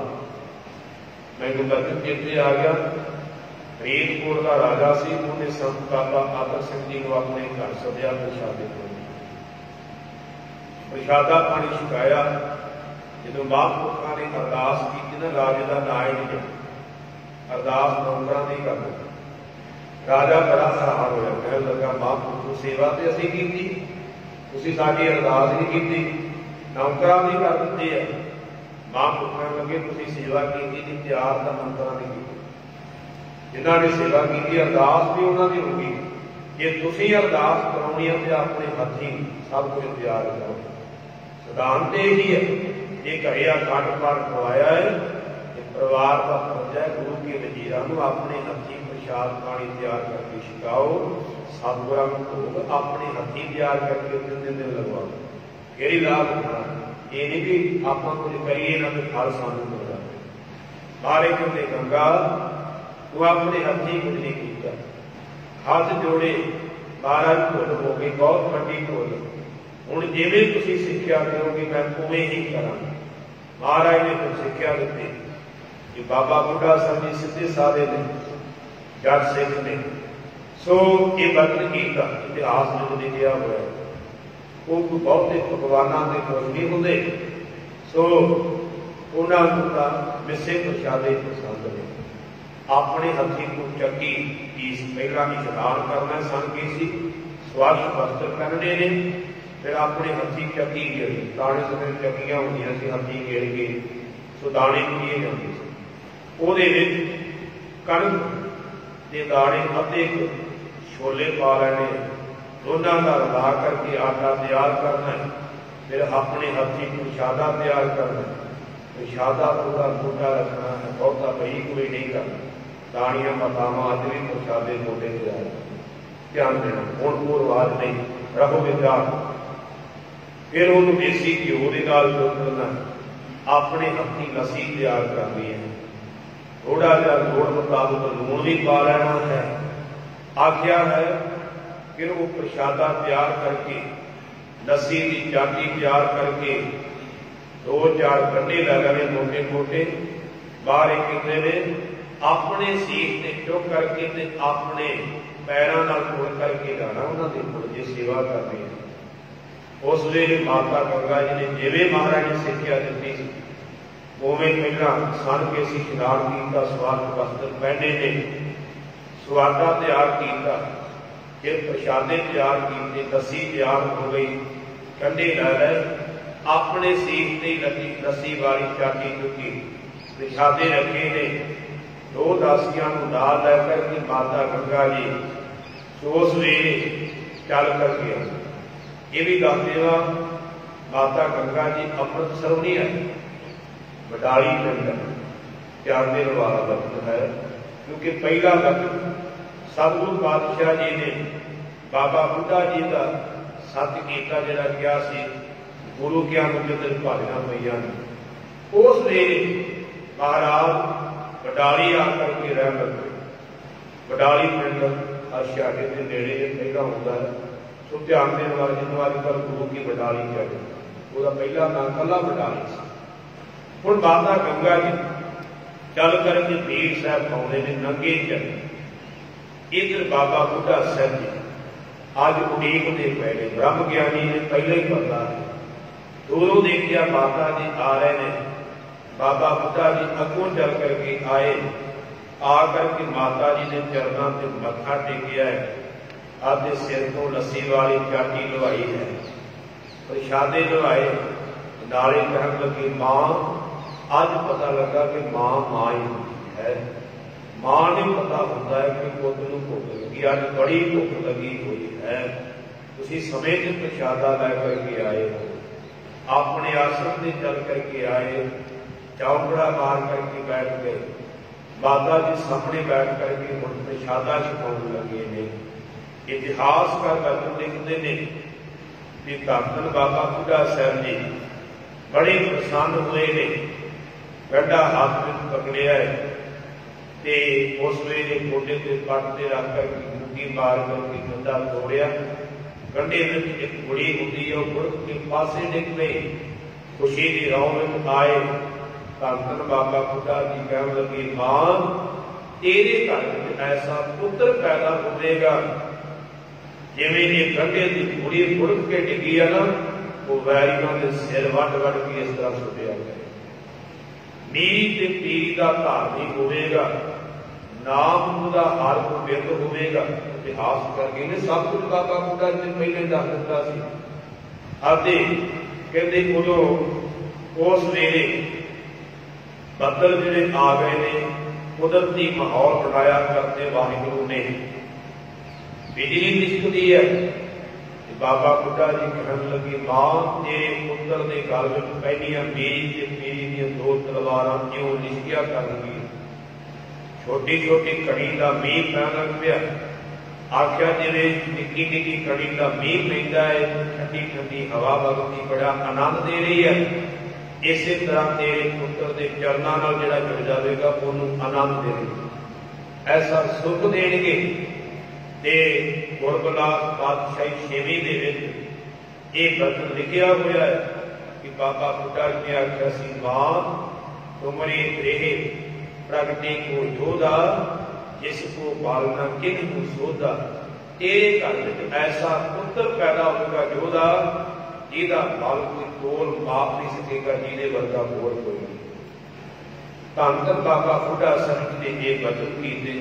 मैनू बचन चेते आ गया, फरीदकोट का राजा से उन्हें संत बाबा आदर सिंह जी को अपने घर सद्या प्रशादे को, प्रशादा पानी छकाया। जो महापुरखों ने अरदास की ना राजे का ना ही नहीं, अरदास नौकरां की कर राजा बड़ा हैरान होया, कहन लगा महापुरखों सेवा तो असीं कीती, तुसीं साडी अरदास नहीं की, नौकरां की कर दित्ती है। महापुरखों लगे तुसीं सेवा की तैयार तो नौकरां की। जिन्होंने सेवा की अरदास भी उन्होंने होगी। जे तुसीं अरदास कराउणी है तो अपने हथीं सब कुछ तैयार करो। सिद्धांत यही है, जे घरे अखंड पाठ करवाया है तो परिवार का फर्ज है गुरु की वजीरां नूं अपने हथीं प्रसाद पानी तैयार करके छकाओ। सतगुरां नूं भोग अपने हथीं तैयार करके दिन लगवाओ। फिर ही लाभ होना। ये नहीं कि आपां कुछ करिए ना तो फल सानूं मिलदा। बारे कहते गंगा तू अपने हथीं कुछ नहीं कीता, हाथ जोड़े महाराज भुल हो गई, बहुत वड्डी भुल। हुण जिवें तुसीं सिक्ख्या दिओगे मैं उवें ही करांगा। महाराज ने फिर सिक्ख्या दित्ती कि बाबा बुढ़ा साहब जी सीधे साधे ने, जट सिख ने। सो ये वचन कीता इतिहास में लिखिया होया। वो कोई बहुते पकवानां दे खुश नहीं हुंदे, सो उन्हां नूं तां मिसे प्रशादे पसंद ने। अपने हथी को चक्की चीज पहला इशनान करना सन की सी, स्वच्छ वस्त्र पहनने ने, फिर अपने हथी चक्की गेड़ी। दाने समय चक्कियां होंदियां सी, हथी गेड़ के सो दाने पीए जाते थे। ਉਹਦੇ ਵਿੱਚ कणक के दाने अद्धे छोले पा लेने, दोनों का रला करके आटा तैयार करना है। फिर अपने हथी प्रशादा तैयार करना है। प्रशादा पूरा मोटा रखना है, बहुता बरीक कोई नहीं करना। दानियां मातावां अज भी प्रशादे मोटे तैयार ध्यान देना। हुण वो रिवाज नहीं, रहोगे ध्यान। फिर उन्होंने देसी घ्यो के नाल जोड़ना, अपने हथी लस्सी तैयार करनी है। थोड़ा जिहा लोड़ मुताबिक लूण भी पा लेना है। आख्या है फिर वो प्रशादा तैयार करके लस्सी की चाटी तैयार करके 2-4 गंढे लै लेने मोटे मोटे। बाहर एक कहते ने अपने सीट से चुक करके ते अपने पैरों नाल मुड़ करके जाना, उन्होंने मुड़ के सेवा करनी है। उस वेले माता गंगा जी ने जिवें महाराज ने सिक्ख्या दित्ती उवें पहला सन के सी इशनान कीता, स्वार्थ वस्त्र पहने ने, स्वादा तैयार किया, फिर प्रशादे तैयार किए, लस्सी तैयार हो गई, कंढे लै लै, अपने सीट से लस्सी वाली चाटी चुकी, प्रशादे रखे ने। 2 दासियां नाल लैकर के माता गंगा जी उस वेले चल कर गया। ये भी दस देवा माता गंगा जी अमृतसर नहीं है, बडाली पिंड चार दिन वाला वचन है। क्योंकि पहला वचन सतगुरु पातशाह जी ने बाबा बुढ़ा जी का सत्य कीता जिहड़ा किया सी, गुरु क्या मुझे भालियां पईयां ने। उस वेले महाराज बडाली आकर के रह लगे। बडाली पिंड अशाटे के नेड़े पहला होता है। सो ध्यान देने वाले जिन्होंने अजकल गुरु की बडाली चढ़े, वो पहला नाम कला बडाली से। हुण माता गंगा जी चल करके भीड़ साहब पाउंदे ने नंगे चले। इधर बाबा बुढ़ा साहब जी अज उड़ीकते पै गए। ब्रह्म ज्ञानी ने पहले ही पता है। दूरों देखिया माता जी आ रहे हैं। बाबा बुढ़ा जी अगों चल करके आए। आकर के माता जी ने चरणों से मत्था टेकिया है, आधे सिर को लस्सी वाली चाटी लवाई है, प्रशादे लवाए, नाले कहन लगी मां अज पता लगा कि मां मां ही है। मां ने पता होता है कि पुत नूं भुख लगी, अज बड़ी भुख लगी हुई है। तुसीं समय से प्रशादा लै करके आए हो, अपने आसन से चल करके आए, चौंकड़ा मार करके बैठ गए। माता जी सामने बैठ करके हुण प्रशादा छकाउण लगे ने। इतिहासकार वचन लिखते ने कि धन बाबा बुढ़ा साहब जी बड़े प्रसन्न हुए ने। गंढा हाथ में पकड़िया है ते उस वेले गोडे के पट से रख करके मुंगी मार करके गंढा तोड़िया। गंढे में एक बुढ़ी होती है, बुढ़ के पासे डिग गई। खुशी की रौ में आए। धन बाबा बुढ़ा जी कहने लगे मां तेरे घर में ऐसा पुत्र पैदा होगा जिवें ये गंढे की बुढ़ी बुढ़ के डिगी है ना, वो वैरियों के सिर वड वड के इस तरह सुटिया गया। मीरी ते पीरी का धारनी होगा, नाम का हर को बिंद होगा। इतिहास करके ने सब कुछ बाबा बुढ़ा जी पहले दस दिता सी। कहते उदों उस वेले बदल जिहड़े आ गए ने कुदरती माहौल बनाया करते वाहिगुरु ने। बिजली लिशकती है, बाबा बुढ़ा जी कहन लगे, मां तेरे पुत्र के गल में पहलियां मेरी ते मेरी दी दो तलवारां क्यों लिशकिया करनगी। छोटी छोटी कड़ी का मीह पैन लग पिया। आख्या जिवें निक्की निक्की कड़ी का मीह पैंदा है, ठंडी ठंडी हवा वगदी बड़ा आनंद दे रही है, इसे तरह तेरे पुत्र के चरणों नाल जिहड़ा जुड़ जाएगा उन्होंने आनंद देंगे, ऐसा सुख देंगे। ते गुरबिलास पातशाही छेवीं दे विच इह बचन लिखिया होया है कि बाबा बुढ़ा जी ने आख्या सी, मां तुमरी रेह प्रगति को जोधा, जिसको पालना किन को सोधा। तेरे घर में ऐसा पुत्र पैदा होगा जोधा, जिहदा फल कोई तोल माप नहीं सकेगा, जिहदे वर्गा होर कोई नहीं। धन धन बाबा बुढ़ा ਸਾਹਿਬ ने ये बचन कीते।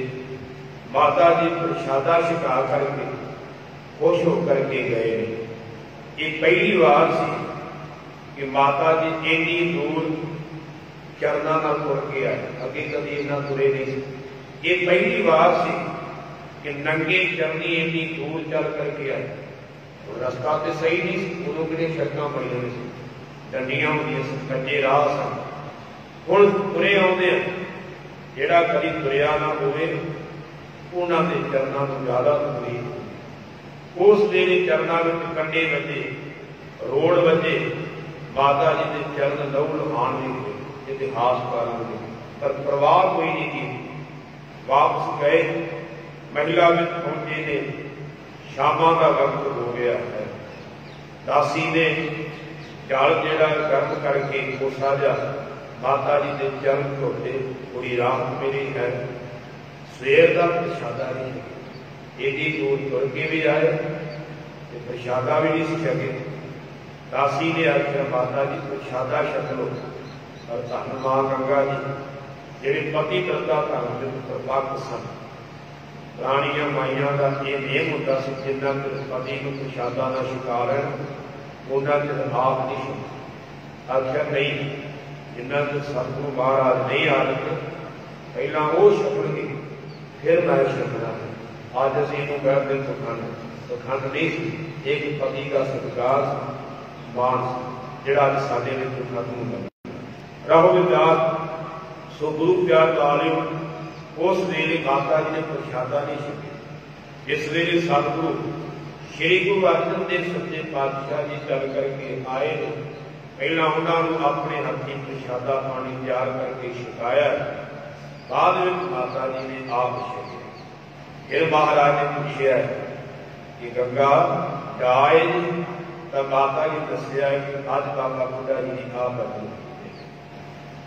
माता जी प्रसादा छिका करके खुश होकर के गए। ये पहली बार सी कि माता जी इतनी दूर चरना ना तुर के आए, अगे कभी इन्ना तुरे नहीं। ये पहली बार सी कि नंगे चरनी इतनी दूर चल करके आए। रास्ता तो सही नहीं सी, उदों कि सड़क बनी हुई सी, डंडियां होंदियां सी, कच्चे राह सन। हुण तुरे आउंदे जिहड़ा कभी तुरिया ना होवे उन्होंने चरणों को ज्यादा तकलीफ। उस वेले चरणों में कंडे बजे, रोड़ बजे, माता जी के चरण लहू लुहान भी हुए, इतिहासकार ने, पर परवाह कोई नहीं की। वापस गए, महिला में पहुंचे ने, शामा का वक्त हो गया है। दासी ने जल जिहड़ा गर्म करके कोसा जा माता जी के चरण धोते, कोई राहत मिली है। सवेर का प्रशादा नहीं, एडी दूर तुर के भी आए तो प्रशादा भी नहीं सके। दासी ने आख्या, माता जी प्रशादा छक लो। और धन मां गंगा जी जिहड़े पति प्रता धर्म के प्रपक्ष सन, पुरानियां माइयां का ये नेम होता सी, जिन्ना चਿਰ पति को प्रशादा ना छका लैण उन्ना चਿਰ आप नहीं छक। आख्या नहीं, जिन्ना चਿਰ सतगुरु महाराज नहीं आ जाते पहला वो छकणगे, फिर मैं छकना। आज असीं इहनूं कहते हैं पखंड। पखंड नहीं सी, एक पति का सत्कार मान जिहड़ा अज साडे विच खत्म हो गया। रहो विद्यार्थ सो गुरु प्यार ला लिओ। उस वेले माता जी ने प्रशादा नहीं छकिया, जिस वेले सतगुरु श्री गुरु अर्जन देव सच्चे पातशाह जी चल करके आए, पहला उन्होंने अपने हथी प्रशादा पानी तैयार करके छकाया, बाद में माता जी ने आप छकिया। फिर महाराज ने पूछा कि गंगा जाए, तब माता जी दसिया कि अज बाबा बुढ़ा जी ने आप बचन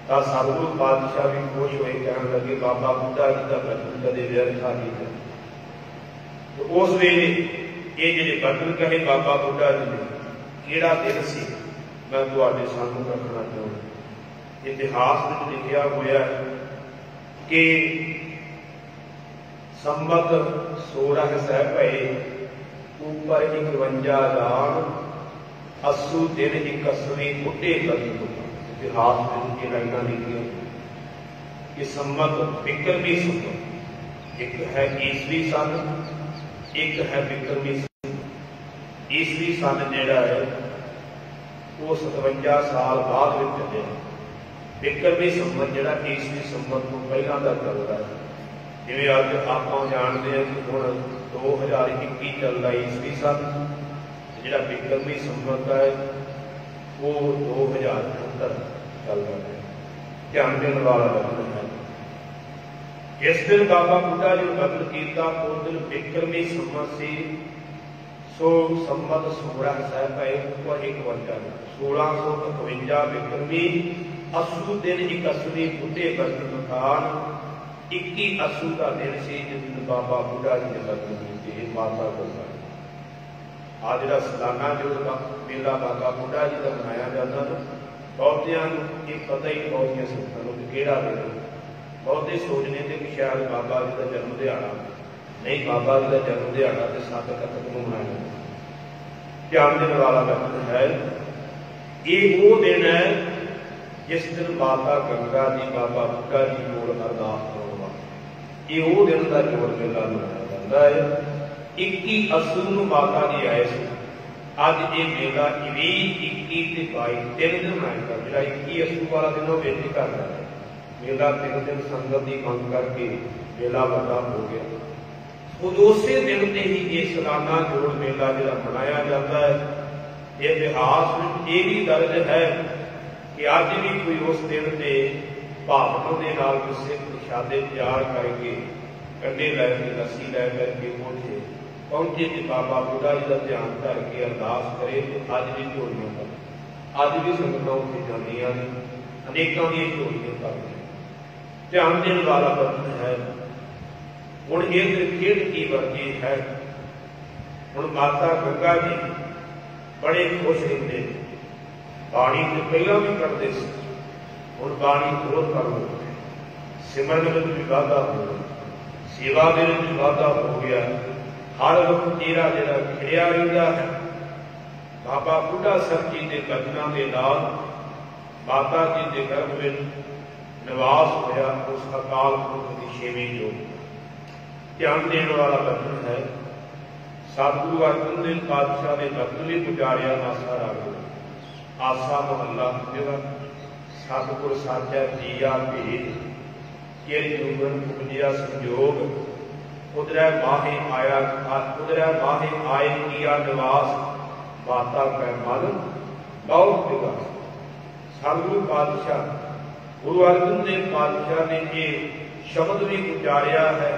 तो सतगुरु पातशाह भी खुश हुए, कह लगे बाबा बुढ़ा जी का बचन कदे व्यर्थ नहीं है। तो उस वेले ये जिहड़े बचन कहे बाबा बुढ़ा जी ने, किहड़ा दिन सी मैं तुहाडे सामने रखना चाहुंदा। इतिहास में लिखिया होया कि संबत 16 सह भये ऊपर 51 लाख 80 दिन 81वीं बुढ़े कली। इतिहास में ये लाइना लिखिया कि संबत विक्रमी संबत, एक है ईसवी सन, एक है विक्रमी सन। ईसवी सन जिहड़ा है वो 57 साल बाद में चलिया। विक्रमी संबत जिहड़ा ईसवी संबत तो पहला का चलता है। जिवें अज आप जानते हैं कि हुण 2021 चलता ईसवी सन, जिहड़ा विक्रमी संबत है वो 2078 चल रहा है। ध्यान देने वाला बचन है। जिस दिन बाबा बुढ़ा जी बचन किया उस दिन विक्रमी संबत से, सो संबत 16 सह भये ऊपर 51, 1651 विक्रमी 80 दिन 81वीं बुढ़े बचन मकान 21 असू का दिन से जिस दिन बाबा बुढ़ा जी ने बचन किए। माता गंगा आज जरा सालाना जो मेला बाबा बुढ़ा जी का मनाया जाता है, बहुतियां ये पता ही बहुतियां संगतां नूं किहड़ा दिन। बहुते सोचने थे कि शायद बाबा जी का जन्म दिहाड़ा नहीं, बाबा जी का जन्म दिहाड़ा तो 7 अक्तूबर को मनाया जाता। ध्यान देने वाला बचन है, ये वो दिन है जिस दिन माता गंगा जी बाबा बुढ़ा जी को अरदास करो। ये वो दिन का जोड़ मेला मनाया जाता है। 21 असू नूं माता जी आए थे। अज ये मेला 20, 21 ते 22 3 दिन मनाया जाता। जो 21 असू वाला दिन वो बेटी कर रहा है मेला 3 दिन संगत की मंग करके मेला वड्डा हो गया। उसे दिन से ही ये सालाना जोड़ मेला जो मनाया जाता है। इतिहास में ये भी दर्ज है कि अज भी कोई उस दिन से भावना के नाल किसी प्रशादे तैयार करके कंडे लैके लस्सी लै करके उठे पहुंचे तो बाबा बुढ़ा जी का ध्यान धर के अरदास करे तो अज भी झोलियां कर अज भी संगतां उत्थे जांदियां ने अनेकों दी झोलियां करदियां ध्यान देने वाला बचन है। हुण इस खेड की वर्गी है। हुण माता गंगा जी बड़े खुश रहते बाणी तो पहला भी करते थे हुण बाणी होर कर लो सिमरन में भी वाधा हो सेवा के भी वाधा हो गया। हर वक्त चेहरा जरा खिड़िया रहिंदा है। बाबा बुढ़ा साहब जी के बचनों के नाल माता जी के गर्भ में निवास होया उस अकाल पुरख की छेवीं जोत। ध्यान देने वाला बचन है। सतगुरु अर्जन देव पातशाह ने बचन भी पुजारिया आसा राग आसा महला जरा सतगुर साचा जिया भेद के जीवन उपजिया संयोग उदरै माहे आया उदरै माहे आए किया निवास माता कै मन बहुत विकास। सतगुरु पातशाह गुरु अर्जन देव पातशाह ने ये शब्द भी उचारिया है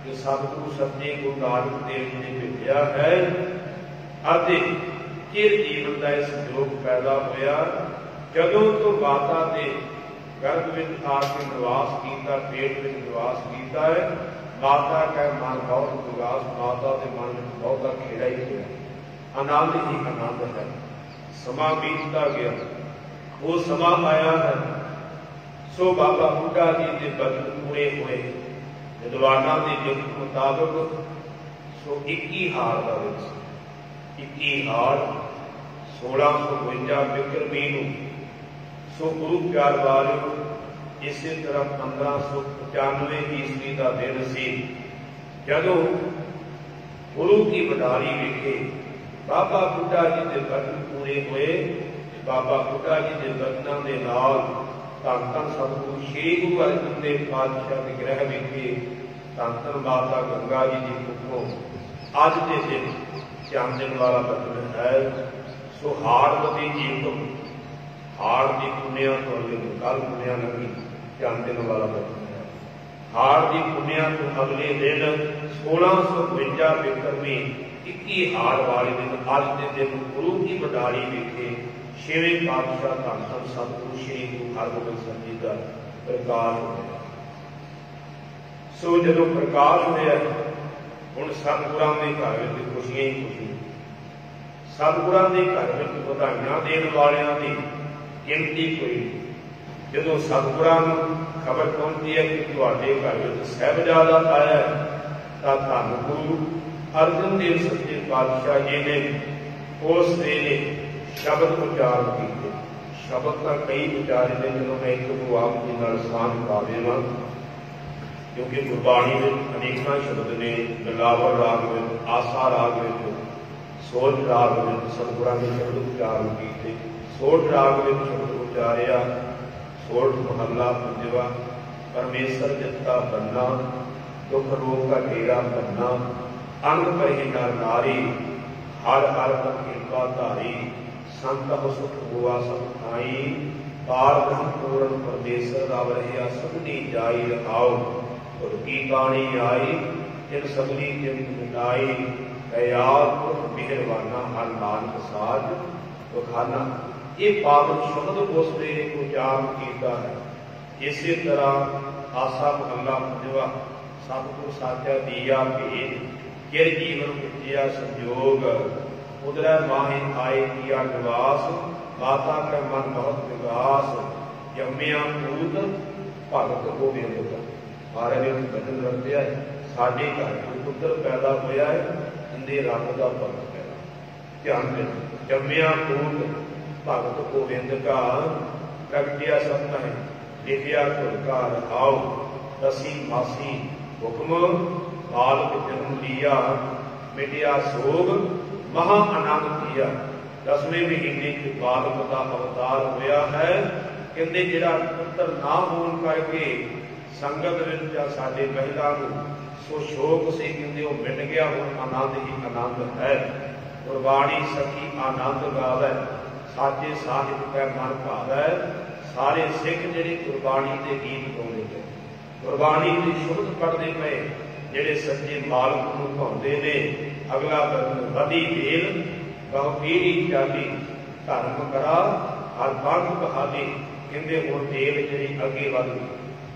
कि सतगुरु सच्चे गुरु नानक देव जी ने भेजा है अते चिर जीवन का संयोग पैदा होया जदों तो माता के गर्भ में आके निवास किया पेट में निवास किया है। माता का मन बहुत विकास माता के मन में बहुत खेड़ा ही होया आनंद ही आनंद है। समा बीतता गया वो समा आया है। सो बाबा बुढ़ा जी के बचन पूरे हुए विद्वाना के युग मुताबिक सो 21 हाड़ का 21 हाड़ 1652 बिक्रमी सो गुरु प्यार वाले इसी तरह 1595 ईस्वी का दिन सी जदों गुरु की बधारी वेखे बाबा बुढ़ा जी के बचन पूरे हुए। बाबा बुढ़ा जी के बचनों के नाल धन धन सतगुरु श्री गुरु अर्जन देव पातशाह के ग्रह वेखे धन धन माता गंगा जी की कुखों अज के दिन ध्यान देने वाला बचन है। सो हाड़वती जीवतम हाड़ की पुण्या तो अगले कल पुण्या लगी ध्यान देने वाला बचन है। हाड़ की पुण्या तो अगले दिन 1652 बिक्रमी 21 हाड़ वाले दिन अज के दिन गुरु की बडारी वेखे छेवें पातशाह धन धन सतगुरु श्री गुरु हरगोबिंद साहिब जी का प्रकाश होया। सो जदों प्रकाश होया हुण सतगुरां दे घर विच खुशियां ही खुशियां सतगुरां दे घर विच बधाइयां देण वालियां दी गिनती कोई नहीं। जदों सतगुरां नूं खबर पहुंचती है कि तुहाडे घर विच साहिबजादा आया तां धन गुरु अर्जन देव सच्चे पातशाह जी ने उस वेले शब्द उच्चारण किए। शब्द तो कई उच्चारे ने जो मैं एक को आप जी नाल साझ पा देवां क्योंकि गुरबाणी में अनेक शब्द ने बिलावर राग में आसा राग में सोच राग में सतगुरां ने शब्द उच्चारण किए। सोठ राग में शब्द उच्चारिया सोठ महला पंजवा परमेश्वर जिता बनना दुख रोग का डेरा बनना अंग भरे नर नारी हर हर पर कृपा धारी संत सुख हुआ सब खाई पार ब्रह्म पूर्ण परमेश्वर रव रहा सबनी जाई रखाओ और की बाणी आई जिन सबनी जिंद मिटाई दयाल पुरख मेहरबाना हर नानक साज बखाना। ये पावन शब्द उस वेले उच्चारण किया है। इसी तरह आसा महला पंजवा सतगुरु साचा दिया भेद चिर जीवन उपजिया संयोग उदरै माहे आए किया निवास माता का मन बहुत विकास जम्मिया पूत भगत गोबिंद का। महाराज ने बचन रखते है साडे घर कोई पुत्र पैदा होया है इंदे रब का भगत पैदा ध्यान दें जम्मिया पूत भगत गोबिंद का प्रगटिया सत्य है लिखिया खुद का रखाओ दसी मासी हुक्म बालक जन्म लिया, मिटिया सोग महा आनंद किया। 10वें महीने च बालक का अवतार होया है। कहते जिहड़ा पुत्र ना होने करके संगत विच साडे महिला नूं सो शोक से कहते वो मिट गया, हुण आनंद ही आनंद है। गुरबाणी सखी आनंद गावै, साचे साहिब कै मन भावै। सारे सिख जिहड़े गुरबाणी के गीत गाउंदे ने, गुरबाणी की शुद्ध पढ़ते पे, जिहड़े सच्चे मालक नूं भाउंदे ने, अगला बदन वधी वेल बहु पीढ़ी चाली, धर्म करा हर पंथ बहाली। कहते हुण वेल जिहड़ी अगे वध गई,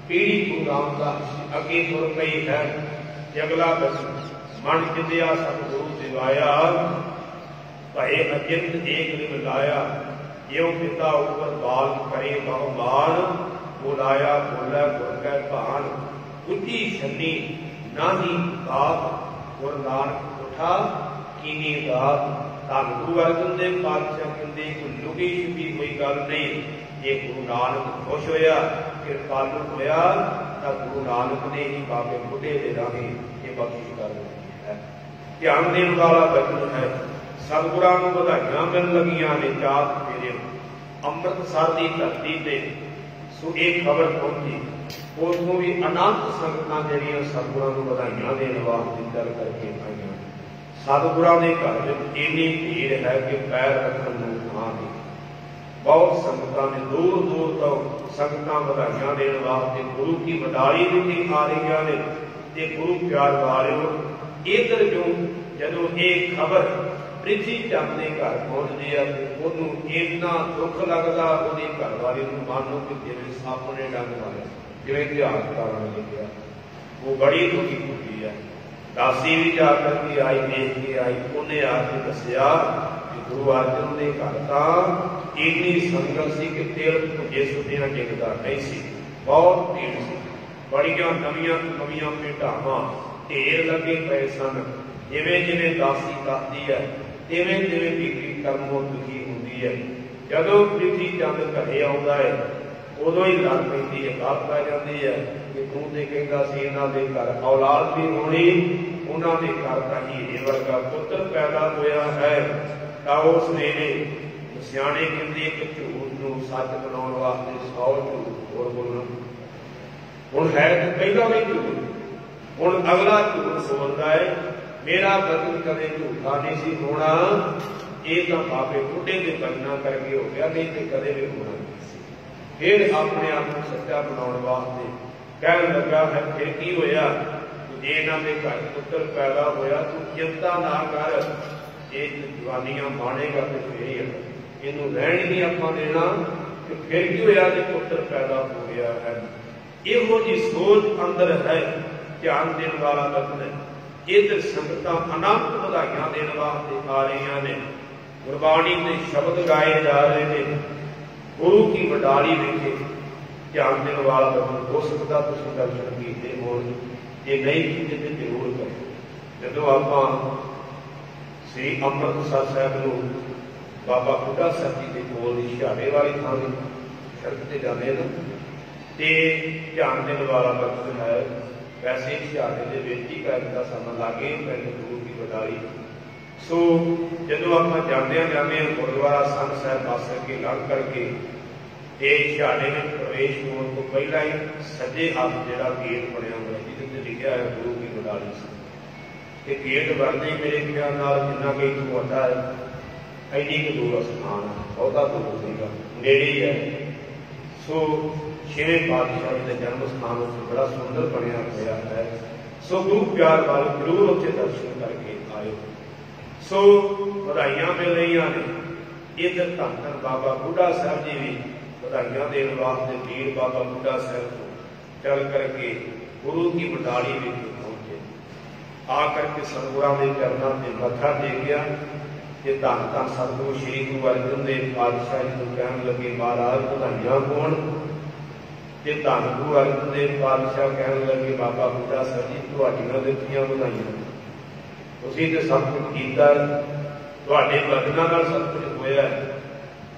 पीढ़ी गुरु रामदास अगे तुर पई है। अगला बदन मन चिंदिया सतगुरु दिवाया, भय अचिंत एक लिव लाया। यो पिता ऊपर बाल करे बहु मान, बुलाया बोलै गुर कै भान। बुद्धि छन्नी नाही बात, गुर नानक उठा कीनी दात। धन गुरु अर्जन देव पातशाह कहते कोई लुकी छुपी कोई गल नहीं। जे गुरु नानक खुश होया, कृपालु होया, तो गुरु नानक ने ही बाबे बुढ़े दे राही ये बख्शिश कर दी है। ध्यान देने वाला वचन है। सतगुरां नूं वधाइयां मिल लगियां ने चात फेरे, अमृतसर की धरती ते सो एक खबर पहुंची। उतों भी अनंत संगतां जिहड़ियां सतगुरां नूं वधाइयां देण वास्ते चल करके आईयां। सतगुरां दे घर विच इन्नी भीड़ है कि पैर रखण नूं थां नहीं। बहुत संगतां ने दूर दूर तो संगतां वधाइयां देण वास्ते गुरु की मदारी विच आ रहीआं ने। ते गुरु प्यार वालिओ, इधर जो जदों एक खबर प्रिथी चंद के घर पहुंचती है, उन्होंने इतना दुख लगता वो घर वाले मानो कि जिवें सप ने डंग मारिया, जिवें इतिहासकारों ने लिखा। वो बड़ी दुखी हुई है। दासी भी जाकर के आई, देख के आई, उन्हें आके दसिया कि गुरु अर्जन के घर तो इन्नी संगत सी कि तेल भुजे सुटिया टिकता नहीं सी, बहुत भीड़ सी। बड़िया नवियां नवियां भेटावां ढेर लगे पे सन। जिवें जिवें दासी करती है तिवें तिवें बीबी कर्मों दुखी होती है। जदों प्रिथी चंद घरे आउंदा है, उदों ही लड़ पैंदी है, गल पै जाती है कि तूं ते कहंदा सी इन्हां दे घर औलाद भी होनी, उन्हां दे घर तां हीरे वर्गा पुत्र पैदा होया है। तां उस वेले सियाणे कहंदे कि झूठ नूं सच बनाउण वास्ते 100 झूठ होर बोलण। हुण है तां पहिलां भी झूठ, हुण अगला झूठ बोलदा है। मेरा बदन कदे झूठा नहीं सी होना, ये तो बाबे बुढ़े के बजना करके हो गया, नहीं तो कदे भी होना नहीं सी। फिर अपने आप को सच्चा बनाने वास्ते कह लगा है, फिर की होया जे इन्हां दे घर पुत्र पैदा होया, तू चिंता ना कर, ये जवानियां माणेगा तो फिर ही इनू रहन नहीं आपां देना। कि फिर की होया जे पुत्र पैदा हो गया है। इहो जी सोच अंदर है। ध्यान देने वाला वचन है। इधर संगतां अनंत वधाइयां देण वास्ते आ रही ने। गुरबाणी के शब्द गाए जा रहे हैं। गुरु की वडाली वेखे ध्यान देने वाला वचन हो सकता तुसीं दर्शन कीते होण, जे नहीं कीते तो जरूर करो। जदों आपां श्री अमृतसर साहिब नूं बाबा बुढ़ा साहिब जी के कोल छिहाड़े वाली थां सड़क ते जांदे ना, ते ध्यान देने वाला वचन है। वैसे छिहाड़े के विच ही करदा समय लागे पिंड गुरु की वडाली। सो जदों आपां जांदे गुरुद्वारा संत साहिब पास अगे लंघ करके छिहाड़े में प्रवेश होने तो पहला ही सज्जे हाथ जिहड़ा गेट बनिया हुआ जिहदे लिखिया है गुरु की वडाली से, गेट बनते ही मेरे ख्याल नाल जिन्ना कि इत्थों वड्डा है इन्नी क दूर स्थान है, बहुता दूर सीगा, नेड़े ही है। सो 6वें पातशाह के जन्म स्थान बड़ा सुंदर बनया हुआ है। सो गुरु प्यार वाले जरूर उत्थे दर्शन करके आए। सो बधाइयां मिल रही ने। इधर धन धन बाबा बुढ़ा साहब जी भी बधाइयां देने वास्ते पीर बाबा बुढ़ा साहब को चल करके गुरु की वडाली में पहुंचे। आकर के सतगुरां के चरणों से मत्था टेकिया कि धन धन सतगुरु श्री गुरु अर्जन देव पातशाह जी को कहन लगे महाराज बधाइयां होण। जे धन गुरु अर्जन देव पातशाह कहन लगे बाबा बुढ़ा साहब जी तुहाडीआं दित्तियां बधाइयां, तुसीं ते सब कुछ कीता, तुहाडे बदनां नाल सब कुछ होया।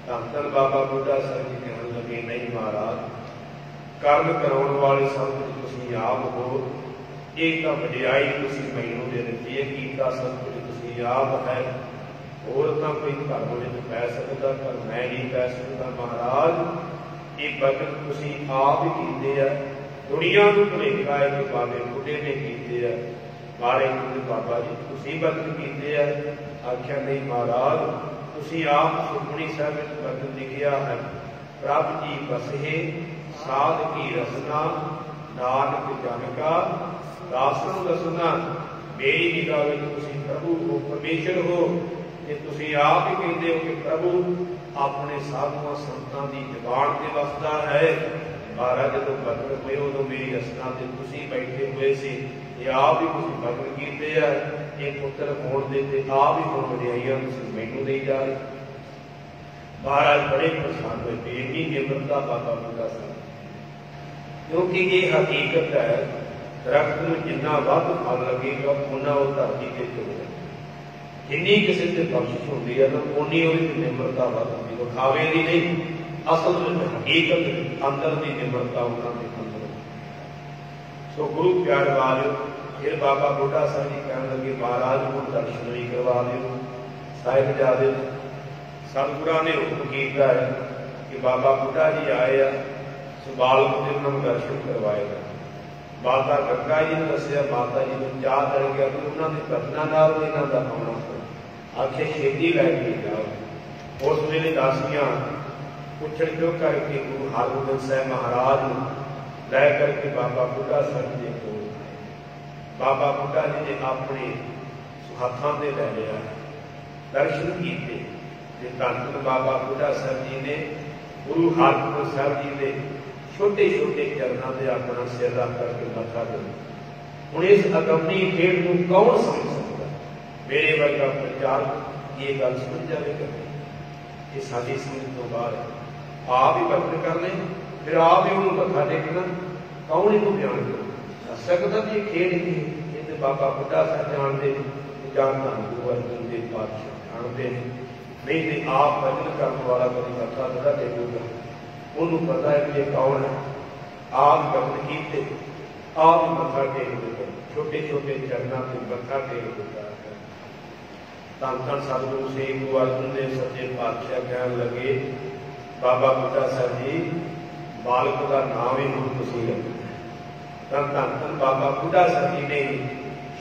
धन धन बाबा बुढ़ा साहब जी कहन लगे नहीं महाराज, कर्म कराउण वाले सब कुछ तुसीं आप हो, ਇਹ ਤਾਂ ਵਡਿਆਈ ਤੁਸੀਂ ਮੈਨੂੰ ਦੇ ਦਿੱਤੀ ਹੈ, ਕੀਤਾ ਸਭ ਕੁਝ ਤੁਸੀਂ ਆਪ ਹੈ। ਹੋਰ ਤਾਂ ਕੋਈ ਧਰਮ ਵਿੱਚ ਪੈ ਸਕਦਾ, ਪਰ ਮੈਂ ਨਹੀਂ ਪੈ ਸਕਦਾ। ਮਹਾਰਾਜ ਇਹ ਬਚਨ ਤੁਸੀਂ ਆਪ ਹੀ ਕੀਤੇ ਆ। ਦੁਨੀਆ ਨੂੰ ਭੁਲੇਖਾ ਹੈ ਕਿ ਬਾਬੇ ਬੁੱਢੇ ਨੇ ਕੀਤੇ ਆ, ਮਾਰੇ ਬਾਬਾ ਜੀ ਤੁਸੀਂ ਬਚਨ ਕੀਤੇ ਆ। ਆਖਿਆ ਨਹੀਂ ਮਹਾਰਾਜ, ਤੁਸੀਂ ਆਪ ਸੁਖਮਨੀ ਸਾਹਿਬ ਵਿੱਚ ਬਚਨ ਲਿਖਿਆ ਹੈ, ਪ੍ਰਭ ਜੀ ਬਸਹੇ ਸਾਧ ਕੀ ਰਸਨਾ, ਨਾਨਕ ਜਨ ਕਾ ਦਾਸਨ ਰਸਨਾ। ਮੇਰੀ ਨਿਗਾਹ ਵਿੱਚ ਤੁਸੀਂ ਪ੍ਰਭੂ ਹੋ, ਪਰਮੇਸ਼ਰ ਹੋ। ਜੇ ਤੁਸੀਂ ਆਪ ਹੀ ਕਹਿੰਦੇ ਹੋ ਕਿ ਪ੍ਰਭੂ ਆਪਣੇ ਸਾਧੂਆਂ ਸੰਤਾਂ ਦੀ ਜ਼ੁਬਾਨ ਤੇ ਵਸਦਾ ਹੈ। ਮਹਾਰਾਜ ਜਦੋਂ ਬਚਨ ਹੋਏ ਉਦੋਂ ਮੇਰੀ ਰਸਨਾ ਤੇ ਤੁਸੀਂ ਬੈਠੇ ਹੋਏ ਸੀ। ਇਹ ਆਪ ਹੀ ਤੁਸੀਂ ਬਚਨ ਕੀਤੇ ਆ। ਇਹ ਪੁੱਤਰ ਹੋਣ ਦੇ ਤੇ ਆਪ ਹੀ ਹੁਣ ਵਡਿਆਈਆਂ ਤੁਸੀਂ ਮੈਨੂੰ ਦੇਈ ਜਾ ਰਹੇ। ਮਹਾਰਾਜ ਬੜੇ ਪ੍ਰਸੰਨ ਹੋਏ। ਬੇਟੀ ਨਿਮਰਤਾ ਬਾਬਾ ਬੁੱਢਾ ਸਾਹਿਬ, ਕਿਉਂਕਿ ਇਹ ਹਕੀਕਤ ਹੈ, ਦਰਖਤ ਨੂੰ ਜਿੰਨਾ ਵੱਧ ਫਲ ਲੱਗੇਗਾ ਉਹਨਾਂ ਉਹ ਧਰਤੀ ਤੇ ਚੁਗਦਾ। ਜਿੰਨੀ ਕਿਸੇ ਤੇ ਬਖਸ਼ਿਸ਼ ਹੁੰਦੀ ਹੈ ਤਾਂ ਉਨੀ ਉਹਦੀ ਨਿਮਰਤਾ ਵੱਧ ਹੁੰਦੀ। ਵਿਖਾਵੇ ਦੀ ਨਹੀਂ, ਅਸਲ ਵਿੱਚ ਹਕੀਕਤ ਅੰਦਰ ਦੀ ਨਿਮਰਤਾ ਉਹਨਾਂ ਦੇ ਅੰਦਰ। ਸੋ ਗੁਰੂ ਪਿਆਰ ਵਾਲਿਓ, ਫਿਰ ਬਾਬਾ ਬੁੱਢਾ ਸਾਹਿਬ ਜੀ ਕਹਿਣ ਲੱਗੇ ਮਹਾਰਾਜ ਨੂੰ ਦਰਸ਼ਨ ਵੀ ਕਰਵਾ ਦਿਓ। ਸਾਹਿਬਜ਼ਾਦੇ ਸਤਿਗੁਰਾਂ ਨੇ ਹੁਕਮ ਕੀਤਾ ਹੈ ਕਿ ਬਾਬਾ ਬੁੱਢਾ ਜੀ ਆਏ ਆ, ਸੋ ਬਾਲਕ ਦੇ ਉਹਨਾਂ ਨੂੰ ਦਰਸ਼ਨ ਕਰਵਾਏਗਾ। ਮਾਤਾ ਗੰਗਾ ਜੀ ਨੇ ਦੱਸਿਆ, ਮਾਤਾ ਜੀ ਨੂੰ ਚਾਹ ਚੜ ਗਿਆ ਕਿ ਉਹਨਾਂ ਦੇ ਦਰਸ਼ਨਾਂ ਨਾਲ ਇਹਨਾਂ ਦਾ ਆਉਣਾ। ਆਖੇ ਛੇਤੀ ਲੈ ਕੇ ਜਾਓ। ਉਸ ਵੇਲੇ ਦਾਸੀਆਂ ਪੁੱਛਣ ਕਿਉਂ ਕਰਕੇ ਗੁਰੂ ਹਰਗੋਬਿੰਦ ਸਾਹਿਬ ਮਹਾਰਾਜ ਨੂੰ ਲੈ ਕਰਕੇ ਬਾਬਾ ਬੁੱਢਾ ਸਾਹਿਬ ਦੇ ਕੋਲ। ਬਾਬਾ ਬੁੱਢਾ ਜੀ ਨੇ ਆਪਣੇ ਹੱਥਾਂ ਤੇ ਲੈ ਲਿਆ, ਦਰਸ਼ਨ ਕੀਤੇ। ਤੇ ਧੰਨ ਬਾਬਾ ਬੁੱਢਾ ਸਾਹਿਬ ਜੀ ਨੇ ਗੁਰੂ ਹਰਗੋਬਿੰਦ ਸਾਹਿਬ ਜੀ ਦੇ ਛੋਟੇ ਛੋਟੇ ਚਰਨਾਂ ਤੇ ਆਪਣਾ ਸਿਰ ਰੱਖ ਕਰਕੇ ਮੱਥਾ ਟੇਕਿਆ। ਹੁਣ ਇਸ ਅਗੰਮੀ ਖੇਡ ਨੂੰ ਕੌਣ ਸਮਝ ਸਕਦਾ? ਮੇਰੇ ਵਰਗਾ ਪ੍ਰਚਾਰਕ ਇਹ ਗੱਲ ਸਮਝ ਜਾਵੇਗਾ। ਇਹ ਸਾਡੀ ਸਮਝ ਤੋਂ ਬਾਹਰ ਹੈ। ਆਪ ਹੀ ਬਚਨ ਕਰਨੇ, ਫਿਰ ਆਪ ਹੀ ਉਹਨੂੰ ਮੱਥਾ ਟੇਕਣਾ। ਕੌਣ ਇਹਨੂੰ ਬਿਆਨ ਕਰ ਸਕਦਾ ਵੀ ਇਹ ਖੇਡ ਕੀ ਹੈ? ਇਹ ਤੇ ਬਾਬਾ ਬੁੱਢਾ ਸਾਹਿਬ ਜਾਣਦੇ, ਜਾਂ ਧੰਨ ਗੁਰੂ ਅਰਜਨ ਦੇਵ ਪਾਤਸ਼ਾਹ ਜਾਣਦੇ ਨੇ। ਨਹੀਂ ਤੇ ਆਪ ਬਚਨ ਕਰਨ ਵਾਲਾ ਕਦੀ ਮੱਥਾ ਥੋੜ੍ਹਾ ਟੇਕੂਗਾ। ਉਹਨੂੰ ਪਤਾ ਹੈ ਕਿ ਇਹ ਕੌਣ ਹੈ। ਆਪ ਬਚਨ ਕੀਤੇ, ਆਪ ਹੀ ਮੱਥਾ ਟੇਕ ਦਿੱਤਾ। ਛੋਟੇ ਛੋਟੇ ਚਰਨਾਂ ਤੇ ਮੱਥਾ ਟੇਕ ਦਿੱਤਾ। ਧੰਨ ਧੰਨ ਸਤਿਗੁਰੂ ਸ੍ਰੀ ਗੁਰੂ ਅਰਜਨ ਦੇਵ ਸੱਚੇ ਪਾਤਸ਼ਾਹ ਕਹਿਣ ਲੱਗੇ ਬਾਬਾ ਬੁੱਢਾ ਸਾਹਿਬ ਜੀ, ਬਾਲਕ ਦਾ ਨਾਮ ਹੀ ਹੁਣ ਤੁਸੀਂ ਰੱਖਣਾ। ਧੰਨ ਧੰਨ ਬਾਬਾ ਬੁੱਢਾ ਸਾਹਿਬ ਜੀ ਨੇ